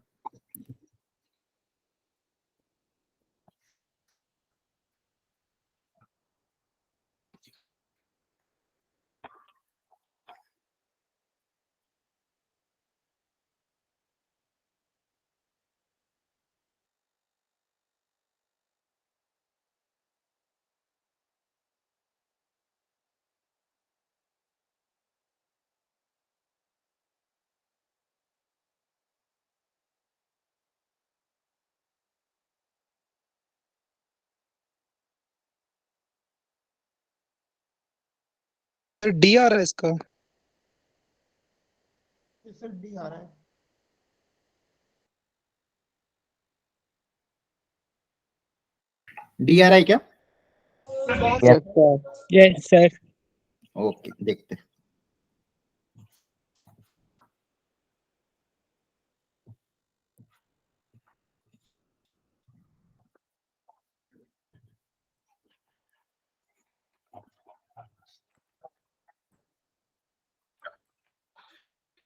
सर डी आ रहा है इसका। डी आ रहा है। डी आ रहा है क्या? Yes sir. ओके, देखते हैं।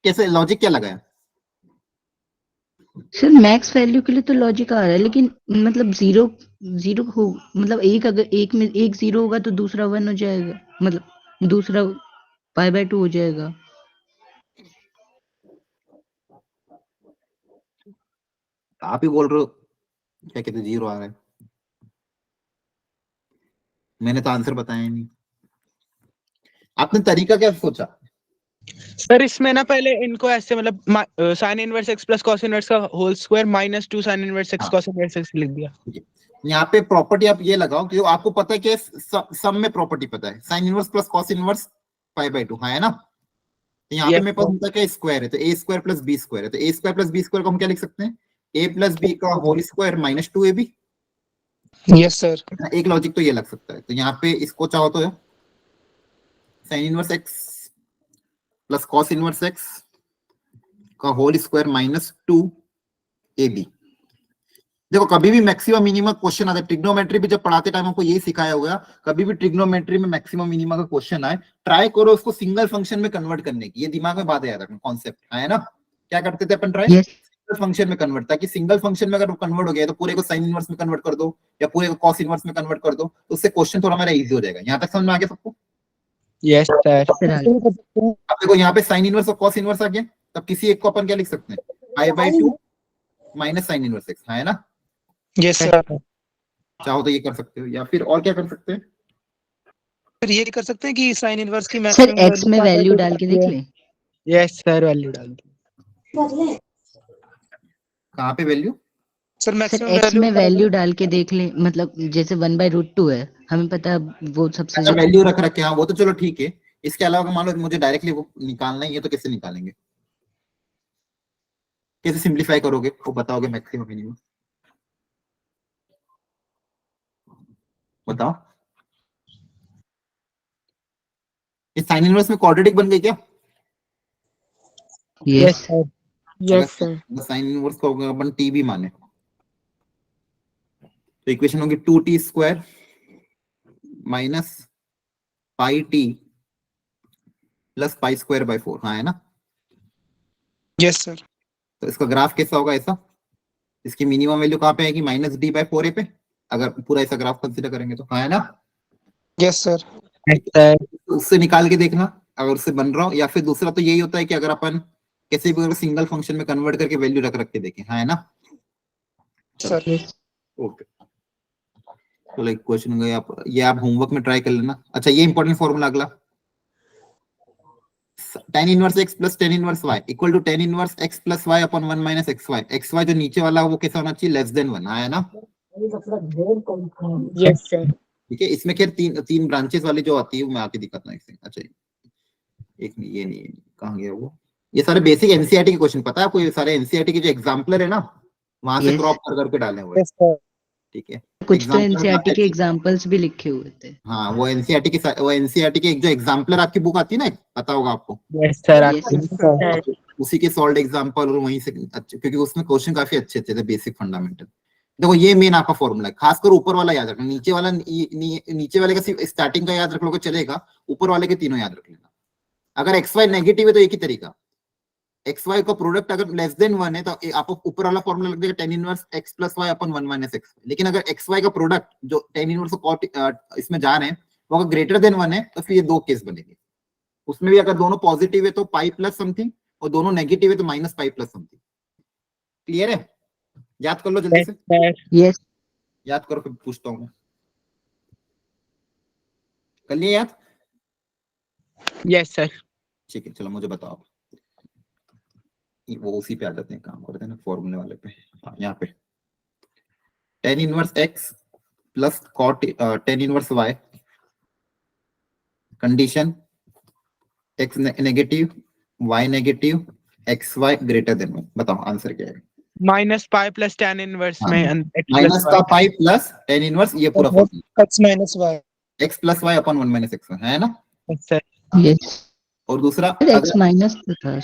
कैसे लॉजिक क्या लगाया? सर मैक्स वैल्यू के लिए तो लॉजिक आ रहा है, लेकिन मतलब जीरो जीरो हो, मतलब एक अगर एक में एक जीरो होगा तो दूसरा 1 हो जाएगा, मतलब दूसरा π/2 हो जाएगा। आप ही बोल रहे हो क्या कहते जीरो आ रहा है, मैंने तो आंसर बताया ही नहीं। आपने तरीका क्या सोचा? सर इसमें ना पहले इनको ऐसे मतलब sine inverse x plus cos inverse का whole square -2 sine inverse x हाँ। कॉस इनवर्स एक्स लिख दिया। यहाँ पे प्रॉपर्टी आप ये लगाओ कि आपको पता है कि सम में प्रॉपर्टी पता है, sine inverse plus cos inverse π/2, हाँ है ना। तो यहाँ पे Yes, मेरे पास होता है क्या, स्क्वायर है, तो a square plus b square है, तो a square plus b square को हम क्या लिख सकते हैं, ए प्लस बी का whole square -2ab। Yes sir. एक लॉजिक तो ये लग सकता है। तो यहाँ पे इसको चाहो तो sine inverse x plus cos inverse x का होल स्क्वायर -2ab। देखो कभी भी मैक्सिमम मिनिमम क्वेश्चन आता है, ट्रिग्नोमेट्री भी जब पढ़ाते टाइम आपको यही सिखाया होगा, कभी भी ट्रिग्नोमेट्री में मैक्सिमम मिनिमम का क्वेश्चन आए, ट्राई करो उसको सिंगल फंक्शन में कन्वर्ट करने की। ये दिमाग में बात याद रखना, कॉन्सेप्ट है ना। क्या करते थे अपन, ट्राई यस सिंगल फंक्शन में कन्वर्ट, ताकि सिंगल फंक्शन में अगर कन्वर्ट हो गया तो पूरे को साइन इनवर्स में कन्वर्ट कर दो या पूरे को कॉस इनवर्स में कन्वर्ट कर दो, तो उससे क्वेश्चन थोड़ा हमारा इजी हो जाएगा। यहाँ तक समझ में आ गया सबको? Yes sir. सर अब देखो यहाँ पे साइन इनवर्स और कॉस इनवर्स आ गया, तब किसी एक को अपन क्या लिख सकते हैं, π/2 माइनस साइन इनवर्स एक्स, है ना। Yes sir. चाहो तो ये कर सकते हो, या फिर और क्या कर सकते हैं, फिर ये कर सकते हैं कि साइन इनवर्स की सर मैक्सिमम एक्स में वैल्यू डाल के देख लें। यस सर वैल्यू डाल दी। कहाँ पे value? Sir sir maximum x में वैल्यू वैल्यू डाल के देख लें, मतलब जैसे 1/√2 है, हमें पता है वो सबसे अच्छा वैल्यू रख रखे, हाँ वो तो चलो ठीक है। इसके अलावा मान लो मुझे डायरेक्टली वो निकालना ही है, तो कैसे निकालेंगे, कैसे सिंप्लीफाई करोगे, वो बताओगे मैक्सिमम मिनिमम, बताओ। इस साइन इनवर्स में क्वाड्रेटिक बन गई क्या? Yes sir. Yes sir. Sine inverse को अपन टी भी माने, तो इक्वेशन होगी 2t square minus πt plus pi square by 4, हाँ है ना। Yes sir. तो इसका ग्राफ कैसा होगा, ऐसा, इसकी मिनिमम वैल्यू कहाँ पे आएगी, -d/4a पे, अगर पूरा ऐसा ग्राफ कंसीडर करेंगे तो, हाँ है ना। Yes sir. उससे निकाल के देखना अगर उससे बन रहा हो, या फिर दूसरा तो यही होता है कि अगर अपन कैसे भी सिंगल फंक्शन में कन्वर्ट करके वैल्यू रख रख के देखें, हाँ है ना। सर ओके, तो लाइक क्वेश्चन हो गया, ये आप होमवर्क में ट्राई कर लेना। अच्छा ये इंपॉर्टेंट फॉर्मूला अगला, tan inverse x plus tan inverse y equal टू tan inverse x plus y upon 1 minus xy। xy जो नीचे वाला वो कैसा होना चाहिए, लेस देन 1, है ना। Yes sir. ठीक है, इसमें खैर तीन ब्रांचेस वाली जो आती है वो मैं आके दिखाता हूँ इससे। अच्छा एक नहीं, ये नहीं, कहाँ गया वो, ये सारे बेसिक एनसीईआरटी के क्वेश्चन, पता है आपको, ये सारे एनसीईआरटी के जो एग्जाम्पलर है ना, वहां से Yes. क्रॉप कर करके डाले हुए हैं। Yes sir. ठीक है, कुछ तो Example एनसीईआरटी के काफी- एग्जांपल्स भी लिखे हुए थे। हाँ वो एनसीईआरटी के एक जो एग्जाम्पलर आपकी बुक आती है ना, पता होगा आपको, यस सर। Yes. उसी के सॉल्व एग्जाम्पल, और वहीं से अच्छे, क्योंकि उसमें क्वेश्चन काफी अच्छे थे बेसिक फंडामेंटल। देखो ये मेन आपका फॉर्मूला है, खासकर ऊपर वाला याद रखना, नीचे वाला नीचे वाले का सिर्फ स्टार्टिंग का याद रख लोगे चलेगा, ऊपर वाले के तीनों याद रख लेना। अगर xy नेगेटिव है तो एक ही तरीका, xy का प्रोडक्ट अगर लेस देन 1 है तो आपको ऊपर वाला फॉर्मूला लग जाएगा tan inverse x plus y अपन 1 माइनस x। लेकिन अगर xy का प्रोडक्ट जो tan इनवर्स cot इसमें जा रहे हैं वो अगर ग्रेटर देन 1 है तो फिर ये दो केस बनेंगे। उसमें भी अगर दोनों पॉजिटिव है तो पाई प्लस समथिंग, और दोनों नेगेटिव है तो minus pi plus something. Clear है, याद कर लो जल्दी से, यस याद करो फिर पूछता हूँ मैं, कर लिया याद? Yes sir. ठीक है चलो मुझे बताओ, वो उसी पे आ जाते हैं, काम करते हैं ना फॉर्मूले वाले पे। हाँ यहाँ पे tan inverse x plus cot tan inverse y condition x negative, y negative, x y greater than 1। बताओ आंसर क्या है? Minus pi plus tan inverse हाँ, में x माइनस प्लस का पाई प्लस टेन इनवर्स, ये पूरा formula x minus y. X plus y upon 1 minus x है ना। सर यस और दूसरा सर x अगर माइनस था।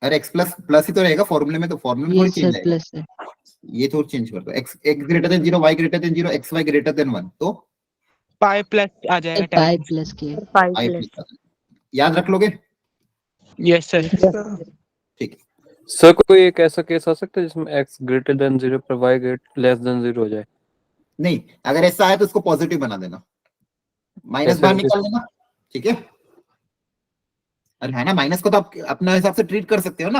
अरे एक्स प्लस प्लस ही तो रहेगा फॉर्मूले में, तो फॉर्मूले में थोड़ी यस चेंज सर आएगा। प्लस है। ये थोड़ी चेंज कर दो, x x greater than 0, y greater than 0, x y greater than 1, तो पाई प्लस आ जाएगा tan पाई प्लस के। फाइव आई प्लस प्लस। याद रख लोगे? Yes sir. ठीक है। सर कोई एक ऐसा केस आ सकता है जिसमें x ग्रेटर देन 0 पर y लेस देन 0 हो जाए? नहीं, अगर ऐसा है तो उसको पॉजिटिव बना देना, माइनस ऐसा बाहर किस- निकाल देना। ठीक है, अरे है ना, माइनस को तो आप अपने हिसाब से ट्रीट कर सकते हो ना।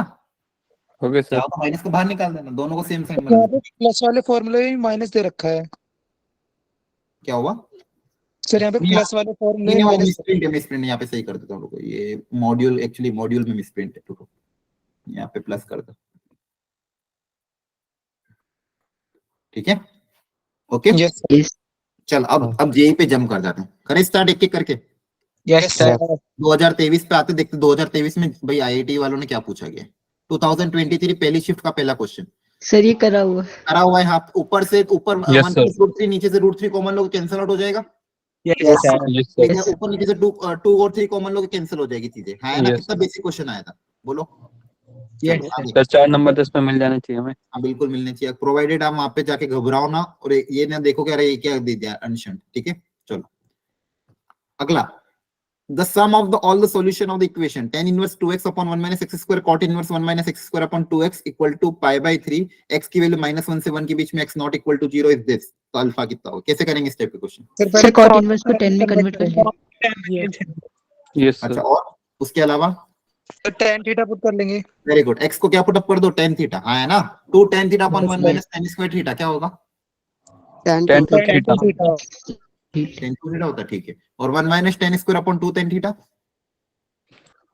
हो गया सर। चाहो तो माइनस को बाहर निकाल देना, दोनों को सेम साइन बना यहाँ पे देना। प्लस वाले फॉर्मूले में माइनस दे रखा है क्या हुआ? सर, यहाँ पे नहीं, प्लस वाले फॉर्मूले नहीं में वो माइनस। मिसप्रिंट है, मिसप्रिंट यहाँ पे सही कर देता हूँ, रुको, ये मॉड्यूल एक्चुअली मॉड्यूल में मिसप्रिंट है, रुको यहाँ पे प्लस कर दो। ठीक है, ओके। यस यस चल अब जेई पे जम कर जाते हैं, करें स्टार्ट एक एक करके। Yes sir. 2023 पे आते, देखते 2023 में भाई आईआईटी वालों ने क्या पूछा गया। 2023 पहली शिफ्ट का पहला क्वेश्चन सर ये करा हुआ। करा हुआ है। हाँ, ऊपर से ऊपर Yes, 1 sir. + √3, नीचे से √3 कॉमन लोग कैंसिल आउट हो जाएगा। Yes sir. Yes, sir. ठीक है, Yes. ऊपर नीचे से 2 और 3 कॉमन लोग कैंसिल हो जाएगी चीजें, है ना। Yes. कितना बेसिक क्वेश्चन आया था बोलो। यस चलो, सर। आगे। सर 4 नंबर 10 में मिल जाने चाहिए हमें। हाँ बिल्कुल मिलने चाहिए, प्रोवाइडेड आप वहां पे जाके घबराओ ना और ये ना देखो कि अरे ये क्या दे दिया अनशन। ठीक है, चलो अगला। The sum of all the solution of the equation tan inverse 2x upon 1 minus x square cot inverse 1 minus x square upon 2x equal to pi/3, x की वैल्यू -1 से 1 के बीच में x not equal to 0 is this। तो alpha कितना होगा? कैसे करेंगे इस टाइप के क्वेश्चन? सर कॉट इनवर्स को 10 में कन्वर्ट करके। यस अच्छा, सर। और उसके अलावा tan थीटा पुट कर लेंगे। वेरी गुड, x को क्या पुट अप कर दो? tan theta. हाँ है ना, 2 tan theta upon 1 Yes, minus tan square theta क्या होगा? tan 10 2 to tan theta. Theta. tan 2 theta होता है, ठीक है। और 1 minus tan square upon 2 tan theta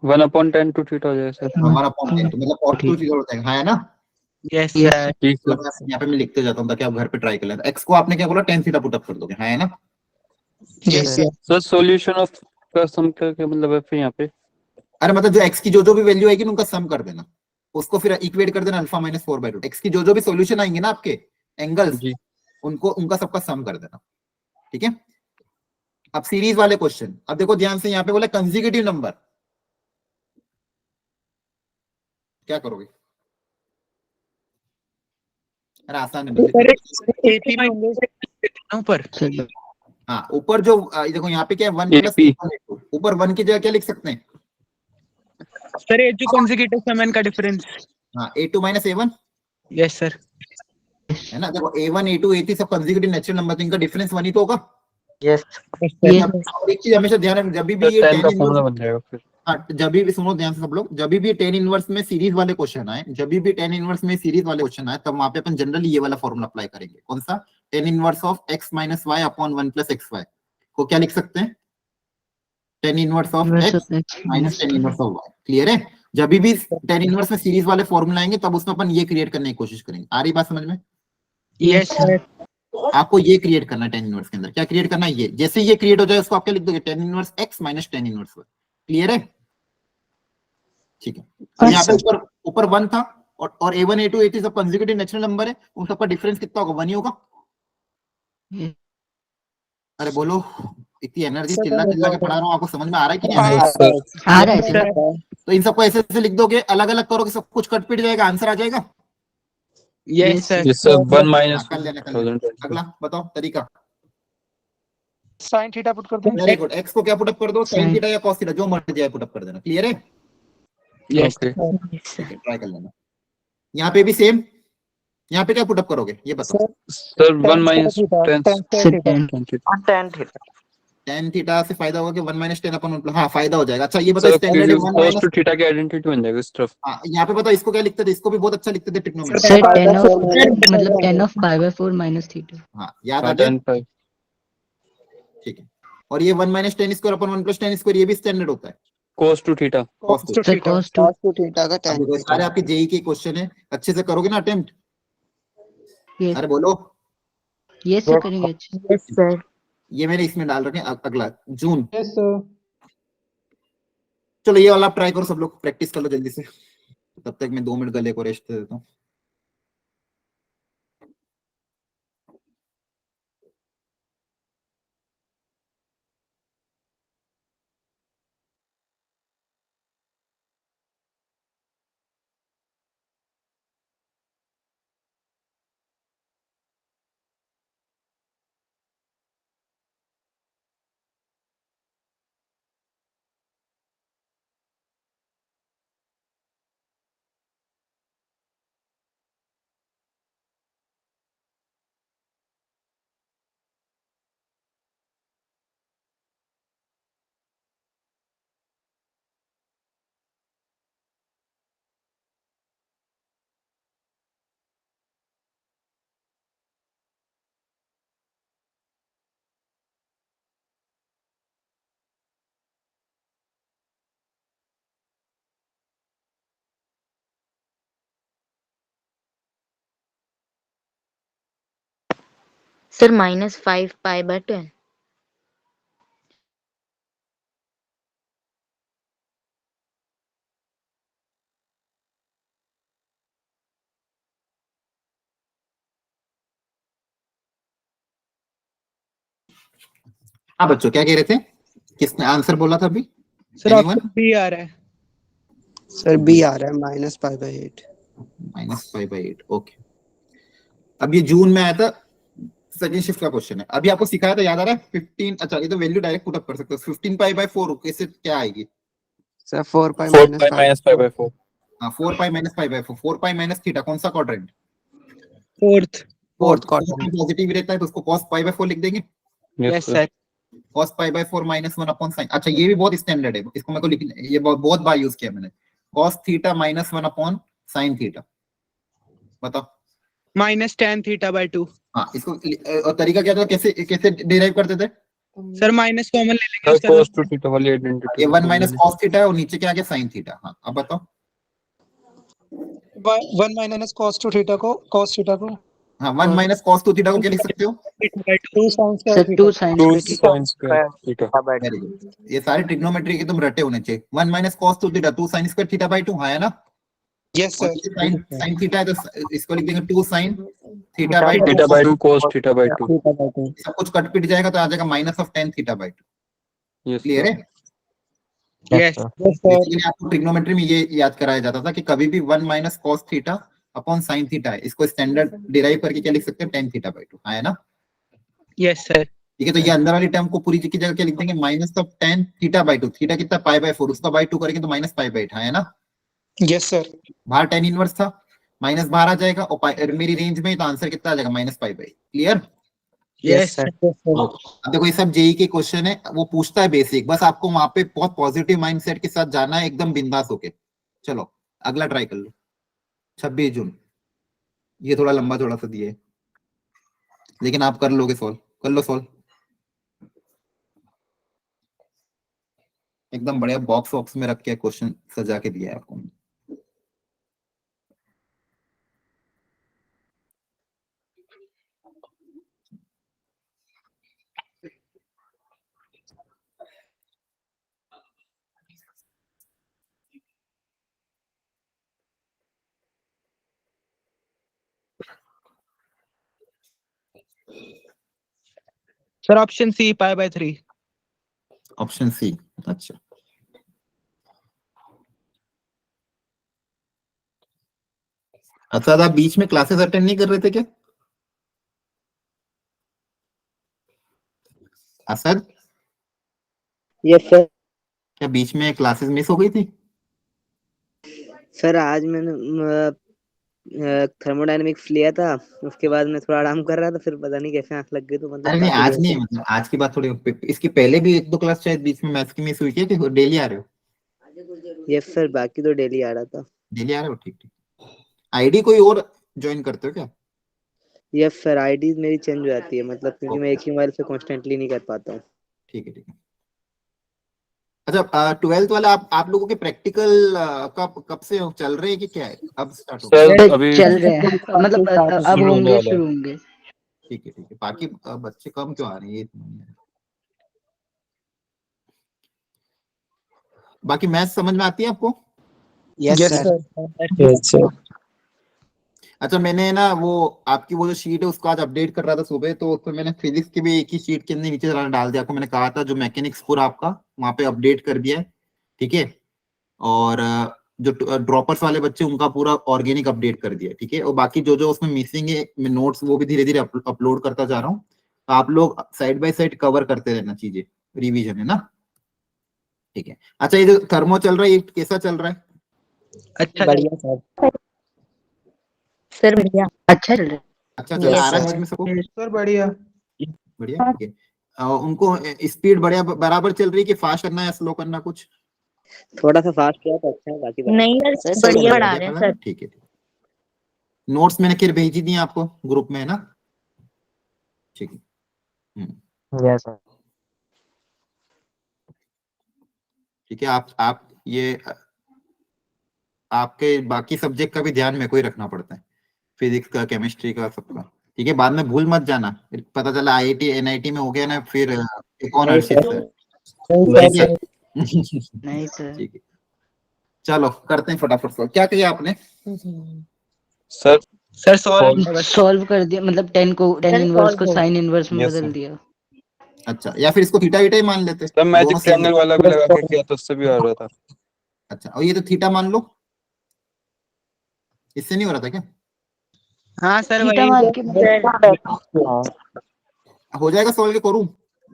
1/10 to theta हो जाएगा सर। हमारा अपॉन tan, तो मतलब cot 2 0 होता है, हाँ है ना। Yes Yes. सर। ठीक तो सर। यहाँ पे मैं लिखते जाता हूँ ताकि आप घर पे ट्राई कर लें। x को आपने क्या बोला? tan थीटा पुट अप कर दोगे, हाँ है ना। यस सर सॉल्यूशन ऑफ का सम करके मतलब है फिर यहाँ पे। अरे मतलब जो x की जो भी वैल्यू आएगी उनका सम कर देना, उसको फिर इक्वेट कर देना अल्फा माइनस 4/2। x की जो भी सॉल्यूशन आएंगे ना आपके एंगल्स, जी उनको उनका सबका सम कर देना। ठीक है, अब सीरीज वाले क्वेश्चन, अब देखो ध्यान से, यहाँ पे बोला कंसेक्यूटिव नंबर, क्या करोगे? अरे आसान है बंदे। AP में होंगे। ऊपर सर हाँ, ऊपर जो देखो यहाँ पे क्या है 1 AP. + ऊपर 1 की जगह क्या लिख सकते हैं? सर ये जो consecutive sum है इनका डिफरेंस। हाँ, a2 - a1 यस सर। है ना। देखो a1 a2 a3 सब कंसेक्यूटिव नेचुरल नंबर, तो इनका डिफरेंस 1 ही तो होगा। Yes Yes. और एक चीज हमेशा ध्यान रखना, जब भी सर ये 10 का tan फॉर्मूला इनवर्स, बन जाएगा फिर। हाँ जब भी सुनो ध्यान से सब लोग, जब भी tan इनवर्स में सीरीज वाले क्वेश्चन आए, जब भी tan इनवर्स में सीरीज वाले क्वेश्चन आए, तब वहां पे अपन जनरली ये वाला फॉर्मूला अप्लाई करेंगे। कौन सा? tan inverse of x - y upon 1 + xy को क्या लिख सकते हैं? tan inverse of Inverse x of x minus minus tan inverse of y। Clear है? जब भी tan इनवर्स में सीरीज वाले फॉर्मूला आएंगे तब उसमें अपन ये क्रिएट करने की कोशिश करेंगे। आ रही बात समझ में? Yes sir. आपको ये क्रिएट करना है tan इनवर्स के अंदर। क्या क्रिएट करना है? ये जैसे ये क्रिएट हो जाए उसको आप क्या लिख दोगे? tan inverse x minus tan inverse y। Clear है? ठीक है, अब यहाँ पे ऊपर 1 था और a1 a2 a3 सब कंसेक्यूटिव नेचुरल नंबर है, उन सबका डिफरेंस कितना होगा? 1 ही होगा। Yes. अरे बोलो, इतनी एनर्जी चिल्ला चिल्ला के पढ़ा रहा हूँ, आपको समझ में आ रहा है कि नहीं आ रहा है? Yes sir. आ रहा है सर। तो इन सबको ऐसे ऐसे लिख दोगे, अलग अलग करोगे, सब कुछ कट पिट जाएगा, आंसर आ जाएगा। Yes sir. यस सर 1 हाँ, कर लेना कर लेना। अगला बताओ तरीका। sin थीटा पुट कर दें। वेरी गुड, x को क्या पुटअप कर दो? sin Sin. थीटा या cos थीटा, जो मर्जी आए पुटअप कर देना। क्लियर है? यस ओके ठीक है, ट्राई कर लेना। यहाँ पे भी सेम, यहाँ पे क्या पुटअप करोगे ये बताओ? Sir 1 - 10 Sir 10. tan theta tan theta से फायदा होगा कि 1 - tan अपॉन 1, हाँ फायदा हो जाएगा। अच्छा ये बताओ सर स्टैंडर्ड है 1 cos to थीटा की आइडेंटिटी बन जाएगा इस तरफ। हाँ यहाँ पे बताओ इसको क्या लिखते थे? इसको भी बहुत अच्छा लिखते थे ट्रिग्नोमेट्री। Sir 10 of मतलब 10 of pi/4 minus theta. हाँ याद आ हाँ गया? 10 ठीक है, और ये 1 - tan square upon 1 + tan square ये भी स्टैंडर्ड होता है। cos to theta. cos to। Sir cos 2. cos 2 theta का अब tan देखो सारे आपके जेई के क्वेश्चन है, अच्छे से करोगे ना अटेम्प्ट? Yes. अरे बोलो, Yes sir करेंगे अच्छे। यस सर ये मैंने इसमें डाल रखे हैं। अगला जून, चलो ये वाला आप ट्राई करो, सब लोग प्रैक्टिस कर लो जल्दी से, तब तक मैं 2 मिनट गले को रेस्ट दे देता हूँ। सर -5 π/10। हाँ बच्चों क्या कह रहे थे, किसने आंसर बोला था अभी? Sir Anyone? ऑप्शन बी आ रहा है। सर बी आ रहा है -5/8। -5/8 ओके। अब ये जून में आया था, सेकंड शिफ्ट का क्वेश्चन है। अभी आपको सिखाया था, याद आ रहा है 15, अच्छा ये तो वैल्यू डायरेक्ट पुट अप कर सकते हो। 15π/4 कैसे क्या आएगी? Sir 4π 4π minus 5/4. हाँ 4π - 5/4, 4π - थीटा कौन सा quadrant? Fourth. Fourth 4 quadrant. Positive रहता है तो उसको cos π/4 लिख देंगे। Yes, yes sir. Sir. cos π/4 -1/sin। अच्छा ये भी बहुत स्टैंडर्ड है, इसको मेरे को लिखना, ये बहुत बार यूज किया मैंने। cos थीटा -1/sin थीटा, बताओ। -tan θ/2। हाँ इसको और तरीका क्या था, कैसे कैसे डिराइव करते थे? सर माइनस कॉमन ले लेंगे Sir, उसका cos to theta वाली identity ये को 1 खोल - cos थीटा है और नीचे क्या आ गया sin थीटा। हाँ अब बताओ। 1 - cos 2 थीटा को cos थीटा को हाँ 1 - cos 2 थीटा को क्या लिख सकते हो? 2 sin sir square 2 theta. sin two square theta. sin square theta. Very good, ये सारे ट्रिग्नोमेट्री के तुम रटे होने चाहिए। 1 - cos 2 थीटा 2 sin स्क्वायर थीटा/2 हाँ है ना? यस और सर। ये sin थीटा है तो इसको लिख देंगे 2 sin थीटा/2। Theta by 2 cos theta by 2. सब कुछ कट पिट जाएगा तो आ जाएगा -tan θ/2। Yes, clear sir. है? यस। Yes sir. बेसिकली आपको ट्रिग्नोमेट्री में ये याद कराया जाता था कि कभी भी 1 - cos theta upon sin theta है, इसको स्टैंडर्ड डिराइव करके क्या लिख सकते हैं? tan θ/2 हाँ है ना? Yes sir. ठीक है, तो ये अंदर वाली टर्म को पूरी की जगह क्या लिख देंगे? -tan θ/2। थीटा कितना? π/4, उसका by 2 करेंगे तो -π/8 हाँ है ना? Yes sir. बाहर tan इनवर्स था, माइनस बाहर आ जाएगा और मेरी रेंज में तो आंसर कितना आ जाएगा? -π/8। क्लियर? Yes sir. अब देखो ये सब जेई के क्वेश्चन है, वो पूछता है बेसिक, बस आपको वहां पे बहुत पॉजिटिव माइंडसेट के साथ जाना है, एकदम बिंदास होके। चलो अगला ट्राई कर लो। 26 जून, ये थोड़ा लंबा थोड़ा सा दिया है, लेकिन आप कर लोगे सॉल्व, कर लो सॉल्व। एकदम बढ़िया बॉक्स वॉक्स में रख के क्वेश्चन सजा के दिया है आपको। Sir option C π/3। Option C, अच्छा। अच्छा आप बीच में क्लासेस अटेंड नहीं कर रहे थे क्या असद? Yes sir. क्या बीच में क्लासेस मिस हो गई थी? सर आज मैंने थर्मोडायनेमिक्स लिया था, उसके बाद मैं थोड़ा आराम कर रहा था, फिर पता नहीं कैसे आंख लग गई, तो मतलब अरे नहीं काफी आज देर नहीं, तक। मतलब आज की बात थोड़ी, इसके पहले भी 1-2 क्लास शायद बीच में मैथ्स की मिस हुई थी, कि डेली आ रहे हो? यस सर, बाकी तो डेली आ रहा था। डेली आ रहे हो, ठीक ठीक। आईडी कोई और ज्वाइन करते हो क्या? यस सर, आईडी मेरी चेंज हो जाती है, मतलब क्योंकि मैं ओके, एक ही मोबाइल से कॉन्स्टेंटली नहीं कर पाता हूँ। ठीक है ठीक है। अच्छा 12th वाला आप लोगों के प्रैक्टिकल कब कब से चल रहे हैं कि क्या है, अब स्टार्ट हो गए? Sir, सर अभी चल रहे हैं, मतलब अब शुरू होने होंगे, वाला है. शुरू होंगे। ठीक है ठीक है। बाकी बच्चे कम क्यों आ रहे हैं ये? बाकी मैथ समझ में आती है आपको? Yes yes sir. Sir yes sir. अच्छा, मैंने ना वो आपकी वो जो शीट है उसको आज अपडेट कर रहा था सुबह, तो उसमें मैंने फिजिक्स की भी एक ही शीट के अंदर नीचे डाल दिया। आपको मैंने कहा था जो मैकेनिक्स पूरा आपका वहां पे अपडेट कर दिया है, ठीक है। और जो ड्रॉपर्स वाले बच्चे उनका पूरा ऑर्गेनिक अपडेट कर दिया है, ठीक है। और बाकी जो जो उसमें मिसिंग है मैं नोट्स वो भी धीरे धीरे अपलोड करता जा रहा हूँ। तो आप लोग साइड बाय साइड कवर करते रहना चीजें, रिवीजन है ना, ठीक है। अच्छा, ये जो थर्मो चल रहा है ये कैसा चल रहा है? अच्छा बढ़िया सर। सर बढ़िया। अच्छा चल रहा है। अच्छा चल आ Yes, रहा है sir. समझ में सबको? सर बढ़िया। बढ़िया, ठीक है। उनको स्पीड बढ़िया बराबर चल रही है कि फास्ट करना है स्लो करना कुछ? थोड़ा सा फास्ट किया तो अच्छा है, बाकी नहीं सर, सर सही बढ़िया चल पढ़ा रहा है। रहे हैं चला है? सर। ठीक है। नोट्स मैंने फिर भेजी दी आपको ग्रुप में, है ना, ठीक है। Yes sir. ठीक है। आप ये आपके बाकी सब्जेक्ट का भी ध्यान मेरे को ही रखना पड़ता है, फिजिक्स का, केमिस्ट्री का, सबका, ठीक है। बाद में भूल मत जाना, फिर पता चला आईआईटी एनआईटी में हो गया ना, फिर एक और नहीं हर्षित सर। सर, नहीं ठीक है। नहीं सर। ठीक है, चलो करते हैं फटाफट सॉल्व। क्या किया आपने? सर सर सॉल्व बस। सॉल्व कर दिया, मतलब 10 को 10 सर इनवर्स solve को हो साइन इनवर्स में Yes, बदल sir. दिया। अच्छा, या फिर इसको थीटा वीटा ही मान लेते, सर मैजिक दोनों सेम है। ट्रायंगल वाला भी लगा के किया तो उससे भी आ रहा था। अच्छा, और ये तो थीटा मान लो, इससे नहीं हो रहा था क्या? हाँ सर थीटा वही मान के सर। हो जाएगा सॉल्व, के करूं?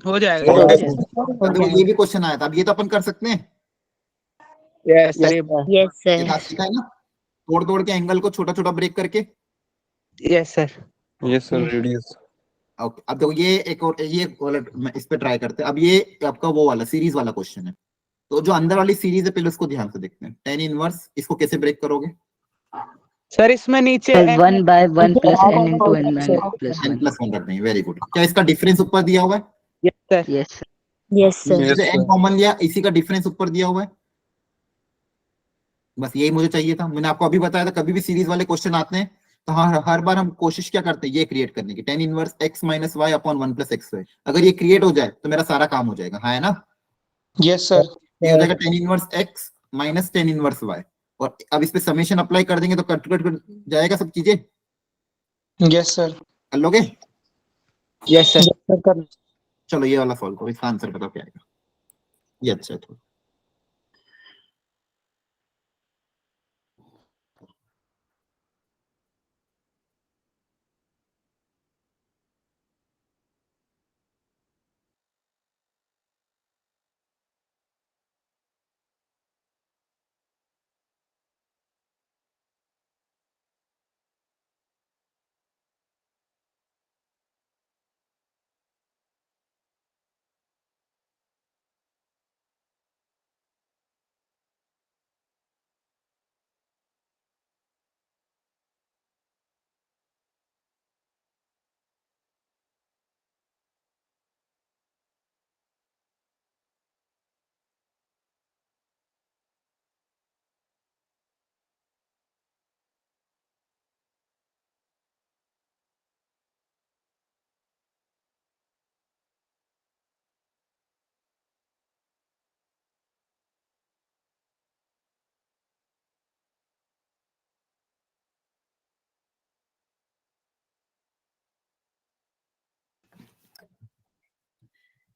हो जाएगा। हो अब जाएगा। देखो ये भी क्वेश्चन आया था, अब ये तो अपन कर सकते हैं, yes sir. Yes sir. Yes ये सर। बात सीखा है ना, तोड़ तोड़ के एंगल को छोटा छोटा ब्रेक करके। Yes sir. ये सर रेडियस। ओके, अब देखो ये एक और ये वाला मैं इस पे ट्राई करते हैं। अब ये आपका वो वाला सीरीज वाला क्वेश्चन है, तो जो अंदर वाली सीरीज है पहले उसको ध्यान से देखते हैं। टेन इनवर्स इसको कैसे ब्रेक करोगे? सर इसमें नीचे n 1 by 1 plus n into n minus plus n 1। Plus one रख देंगे, वेरी गुड। क्या इसका डिफरेंस ऊपर दिया हुआ है? Yes sir. Yes sir. Yes sir. नीचे Yes, से एन sir. कॉमन लिया, इसी का डिफरेंस ऊपर दिया हुआ है। बस यही मुझे चाहिए था, मैंने आपको अभी बताया था कभी भी सीरीज वाले क्वेश्चन आते हैं तो हर बार हम कोशिश क्या करते हैं, ये क्रिएट करने की, tan inverse x minus y upon one plus x y. अगर ये क्रिएट हो जाए तो मेरा सारा काम हो जाएगा, हाँ है ना। Yes sir. ये हो जाएगा tan inverse x minus tan inverse y, और अब इस पे समेशन अप्लाई कर देंगे तो कट कट कट जाएगा सब चीजें, यस सर। कर लोगे? Yes sir. चलो ये वाला सॉल्व करो, इसका आंसर बताओ क्या आएगा। ये अच्छा है थोड़ा।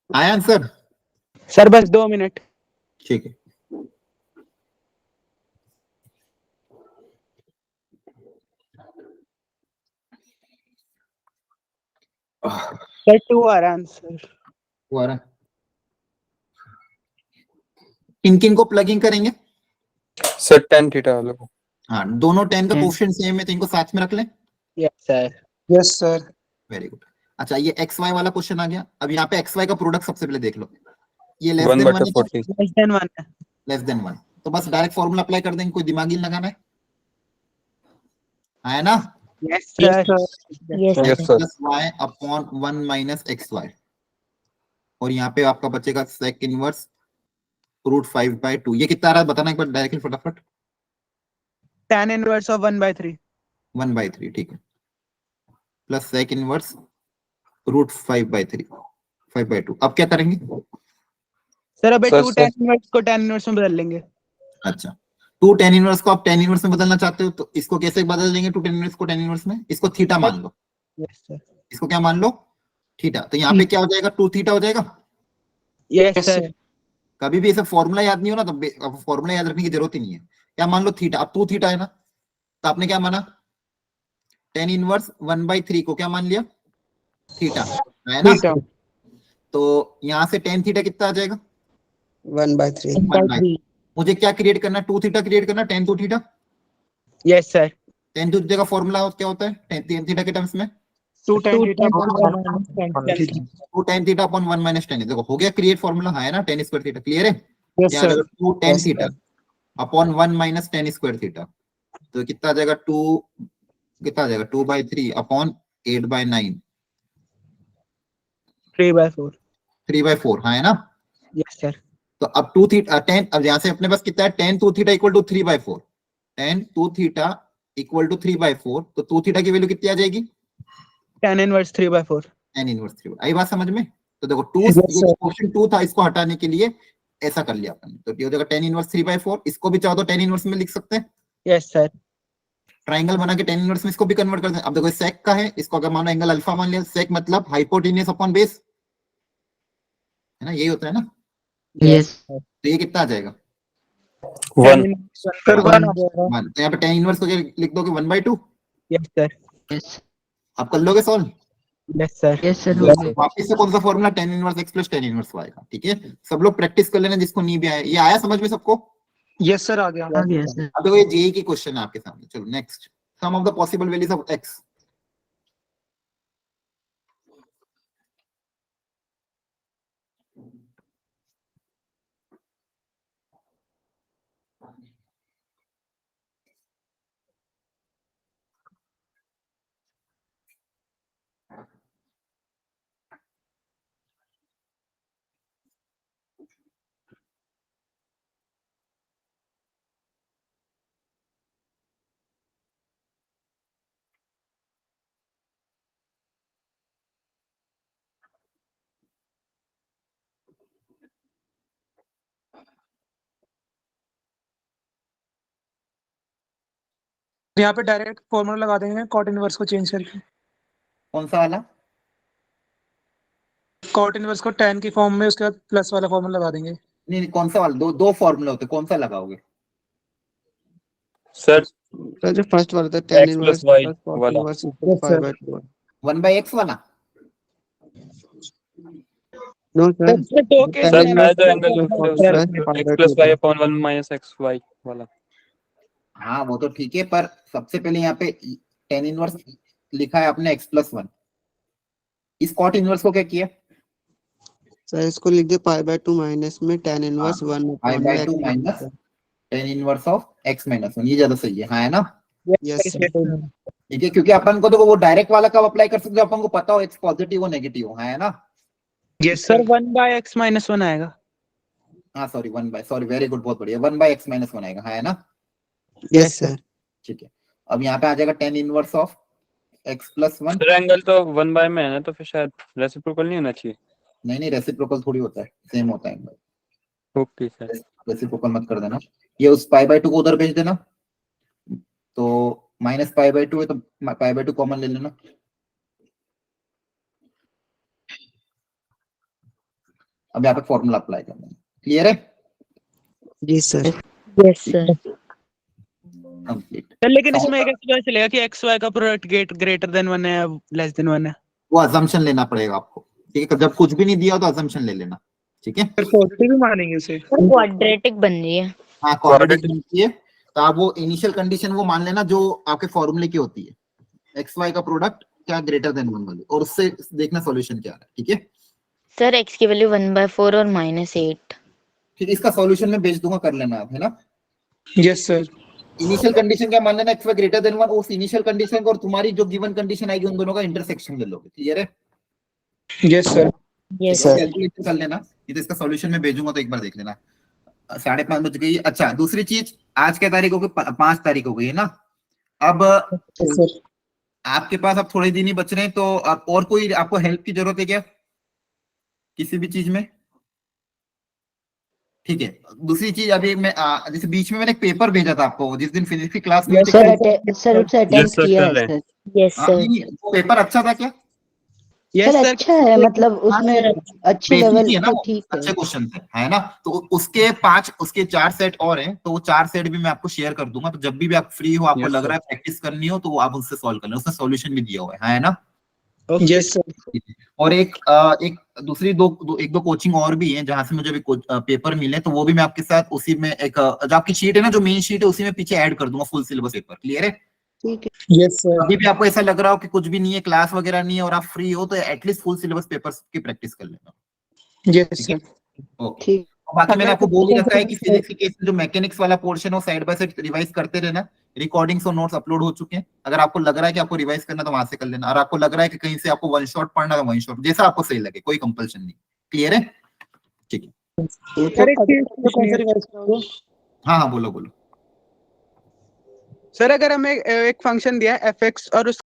आया आंसर? सर बस 2 मिनट। ठीक है। सर 2 आ रहा है आंसर। वो आ रहा है। किन किन को प्लगिंग करेंगे? सर tan थीटा वाले को। हाँ, दोनों टेन का 10। कोफिशिएंट सेम है तो इनको साथ में रख लें। Yes sir. Yes sir. Very good. अच्छा, ये एक्स वाई वाला क्वेश्चन आ गया। अब यहाँ पे एक्स वाई का प्रोडक्ट सबसे पहले देख लो, ये लेस 1 देन वन बटा है, 40. लेस देन 1 है। लेस देन वन, तो बस डायरेक्ट फॉर्मूला अप्लाई कर देंगे, कोई दिमागी नहीं लगाना है ना। Yes yes sir. Sir. Yes Yes, x sir. Plus y upon one minus x y, और यहाँ पे आपका बचेगा सेक इनवर्स रूट 5/2। ये कितना आ रहा है बताना एक बार डायरेक्टली फटाफट। tan inverse of 1/3। 1/3, ठीक है, प्लस सेक इनवर्स रूट 5/3 5/2। अब क्या करेंगे? सर अबे सर, 2 सर। tan इनवर्स को tan इनवर्स में बदल लेंगे। अच्छा, 2 tan इनवर्स को आप tan इनवर्स में बदलना चाहते हो तो इसको कैसे बदल देंगे? 2 tan इनवर्स को tan इनवर्स में, इसको थीटा मान लो, यस सर। इसको क्या मान लो? थीटा। तो यहाँ पे क्या हो जाएगा? 2 थीटा हो जाएगा। Yes sir. कभी भी ऐसा फॉर्मूला याद नहीं हो ना तो फॉर्मूला याद रखने की जरूरत ही नहीं है। क्या मान लो? थीटा। अब 2 थीटा है ना, तो आपने क्या माना? tan इनवर्स 1/3 को क्या मान लिया? थीटा, है ना? थीटा। तो यहाँ से tan थीटा कितना आ जाएगा? 1/3। 1/3 मुझे क्या क्रिएट करना है? 2 थीटा क्रिएट करना है, tan 2 theta. Yes sir. tan 2 theta का फॉर्मूला क्या होता है tan थीटा के टर्म्स में? 2 tan 2 theta tan upon theta 1 minus tan theta. 2 tan theta upon 1 minus tan। देखो हो गया क्रिएट फॉर्मूला, है ना? tan square theta. क्लियर है? यस यहाँ sir 2 tan theta upon 1 minus tan square theta, तो कितना आ जाएगा? 2 कितना आ जाएगा? 2/3 अपॉन 8/9, 3/4। 3/4, है ना? Yes sir. तो अब 2 थीटा tan, अब यहाँ से अपने पास कितना है? tan 2 theta equal to 3/4, tan 2 theta equal to 3/4, तो 2 थीटा की वैल्यू कितनी आ जाएगी? tan inverse 3/4। tan inverse 3। आई बात समझ में? तो देखो 2, Yes, sir. क्वेश्चन 2 था, इसको हटाने के लिए ऐसा कर लिया अपन। तो ये हो जाएगा tan इनवर्स 3/4। इसको भी चाहो तो tan इनवर्स में लिख सकते हैं। Yes sir. ट्राइंगल बना के tan इनवर्स में इसको भी कन्वर्ट कर दें। अब देखो सेक का है, इसको अगर मानो एंगल अल्फा मान लिया, सेक मतलब हाइपोटेन्यूस अपॉन बेस, है ना? यही होता है ना? यस तो ये कितना आ जाएगा? 1 सर 1 1 आ जाएगा। 1। तो यहाँ पे tan इनवर्स को क्या लिख दोगे? 1/2। Yes sir. यस आप कर लोगे solve? Yes sir. Yes sir हो तो गया वापिस से कौन सा formula? tan inverse x plus tan inverse y का। ठीक है, सब लोग प्रैक्टिस कर लेना जिसको नहीं भी आया। ये आया समझ में सबको? यस सर आ गया। आ गया सर अब देखो ये जेई की क्वेश्चन है आपके सामने। चलो next, sum of the possible values of x। यहाँ पे डायरेक्ट फॉर्मूला लगा देंगे कॉट इनवर्स को चेंज करके। कौन सा वाला? कॉट इनवर्स को tan की फॉर्म में, उसके बाद प्लस वाला फॉर्मूला लगा देंगे। नहीं नहीं, कौन सा वाला? दो फॉर्मूला होते हैं, कौन सा लगाओगे? सर सर जो फर्स्ट वाला था tan x inverse plus y plus cot वाला इनवर्स Yes, sir. 5/2। 1/x वाला? नो सर सर दो केस सर में मैं जो एंगल cot उससे plus x plus y upon 1 minus x y वाला। हाँ वो तो ठीक है, पर सबसे पहले यहाँ पे tan इनवर्स लिखा है आपने x प्लस 1। इस कॉट इनवर्स को क्या किया? सर इसको लिख दे पाई/2 माइनस में tan इनवर्स 1 पाई/2 minus tan inverse of x minus 1। ये ज्यादा सही है, हाँ है ना? यस सर ठीक है, क्योंकि अपन को तो वो डायरेक्ट वाला कब अप्लाई कर सकते हो? अपन को पता हो x पॉजिटिव हो नेगेटिव हो, है ना? Yes sir sir 1/x minus 1 आएगा। हाँ सॉरी, सॉरी वेरी गुड, बहुत बढ़िया। 1/x माइनस 1 आएगा, है ना? यस सर ठीक है, अब यहाँ पे आ जाएगा tan inverse of x plus 1। Sir angle तो 1 by में है ना, तो फिर शायद रेसिप्रोकल नहीं होना चाहिए। नहीं नहीं, रेसिप्रोकल थोड़ी होता है, सेम होता है। Okay sir. रेसिप्रोकल मत कर देना। ये उस पाई/2 को उधर भेज देना, तो माइनस पाई/2 है तो पाई/2 कॉमन ले लेना। अब यहाँ पे फॉर्मूला अप्लाई करना है। क्लियर है? जी sir yes sir complete. Sir लेकिन इसमें एक ऐसा चलेगा कि एक्स वाई का प्रोडक्ट ग्रेटर देन 1 है या लेस देन 1 है? वो अजम्पशन लेना पड़ेगा आपको, ठीक है? जब कुछ भी नहीं दिया हो तो अजम्पशन ले लेना, ठीक है? सर पॉजिटिव ही मानेंगे उसे। सर क्वाड्रेटिक बन रही है हाँ क्वाड्रेटिक बनती है, तो आप वो इनिशियल कंडीशन वो मान लेना जो आपके फॉर्मूले की होती है, एक्स वाई का प्रोडक्ट क्या ग्रेटर देन 1 वाली, और उससे देखना सॉल्यूशन क्या है। ठीक है, सर x की वैल्यू 1/4 और -8 ठीक है, इसका सॉल्यूशन में भेज दूंगा, कर लेना आप, है ना? यस सर इनिशियल कंडीशन क्या मान लेना, एक्स वाई ग्रेटर देन 1, उस इनिशियल कंडीशन को और तुम्हारी जो गिवन कंडीशन आएगी उन दोनों का इंटरसेक्शन ले लोगे। क्लियर है? Yes sir yes sir calculate कर लेना, ये तो इसका सॉल्यूशन में भेजूंगा तो एक बार देख लेना। 5:30 बज गई। अच्छा दूसरी चीज, आज क्या तारीख हो गई? 5 तारीख हो गई है ना? अब सर आपके पास अब थोड़े दिन ही बच रहे हैं, तो अब और कोई आपको हेल्प की जरूरत है क्या किसी भी चीज में? ठीक है, दूसरी चीज अभी मैं जैसे बीच में मैंने एक पेपर भेजा था आपको जिस दिन फिजिक्स की क्लास में सर उसे अटेम्प्ट sir, किया कर है रहे सर। Yes sir. वो पेपर अच्छा था क्या? Yes sir sir. अच्छा है, मतलब उसमें अच्छे बेसिक लेवल ही है ना तो वो, ठीक है। अच्छे क्वेश्चन थे, है ना? तो उसके 4 सेट और हैं, तो वो 4 सेट भी मैं आपको शेयर कर दूंगा, तो जब भी आप फ्री हो, आपको Yes, लग sir. रहा है प्रैक्टिस करनी हो, तो वो आप उससे सॉल्व कर लें, उसमें सॉल्यूशन भी दिया हुआ है ना? Okay yes sir. और एक दूसरी एक दो कोचिंग और भी है जहां से मुझे अभी पेपर मिले, तो वो भी मैं आपके साथ उसी में एक जो आपकी शीट है ना, जो मेन शीट है, उसी में पीछे ऐड कर दूंगा फुल सिलेबस पेपर। क्लियर है? ठीक है। Yes sir. अभी भी आपको ऐसा लग रहा हो कि कुछ भी नहीं है, क्लास वगैरह नहीं है और आप फ्री हो, तो एटलीस्ट फुल सिलेबस पेपर्स की प्रैक्टिस कर लेना। यस ठीक है? सर। ओके। ठीक। और बाकी मैंने अगर आपको बोल ही रखा है कि सर फिजिक्स के केस में जो मैकेनिक्स वाला पोर्शन है वो साइड बाय साइड रिवाइज करते रहना। रिकॉर्डिंग्स और नोट्स अपलोड हो चुके हैं, अगर आपको लग रहा है कि आपको रिवाइज करना तो वहां से कर लेना, और आपको लग रहा है कि कहीं से आपको वन शॉट पढ़ना है वन शॉट, जैसा आपको सही लगे, कोई कंपल्शन नहीं। क्लियर है? ठीक है। सर एक चीज पूछनी है। रिवाइज करोगे? हाँ हाँ, बोलो बोलो। सर अगर हमें एक फंक्शन दिया है एफ एक्स और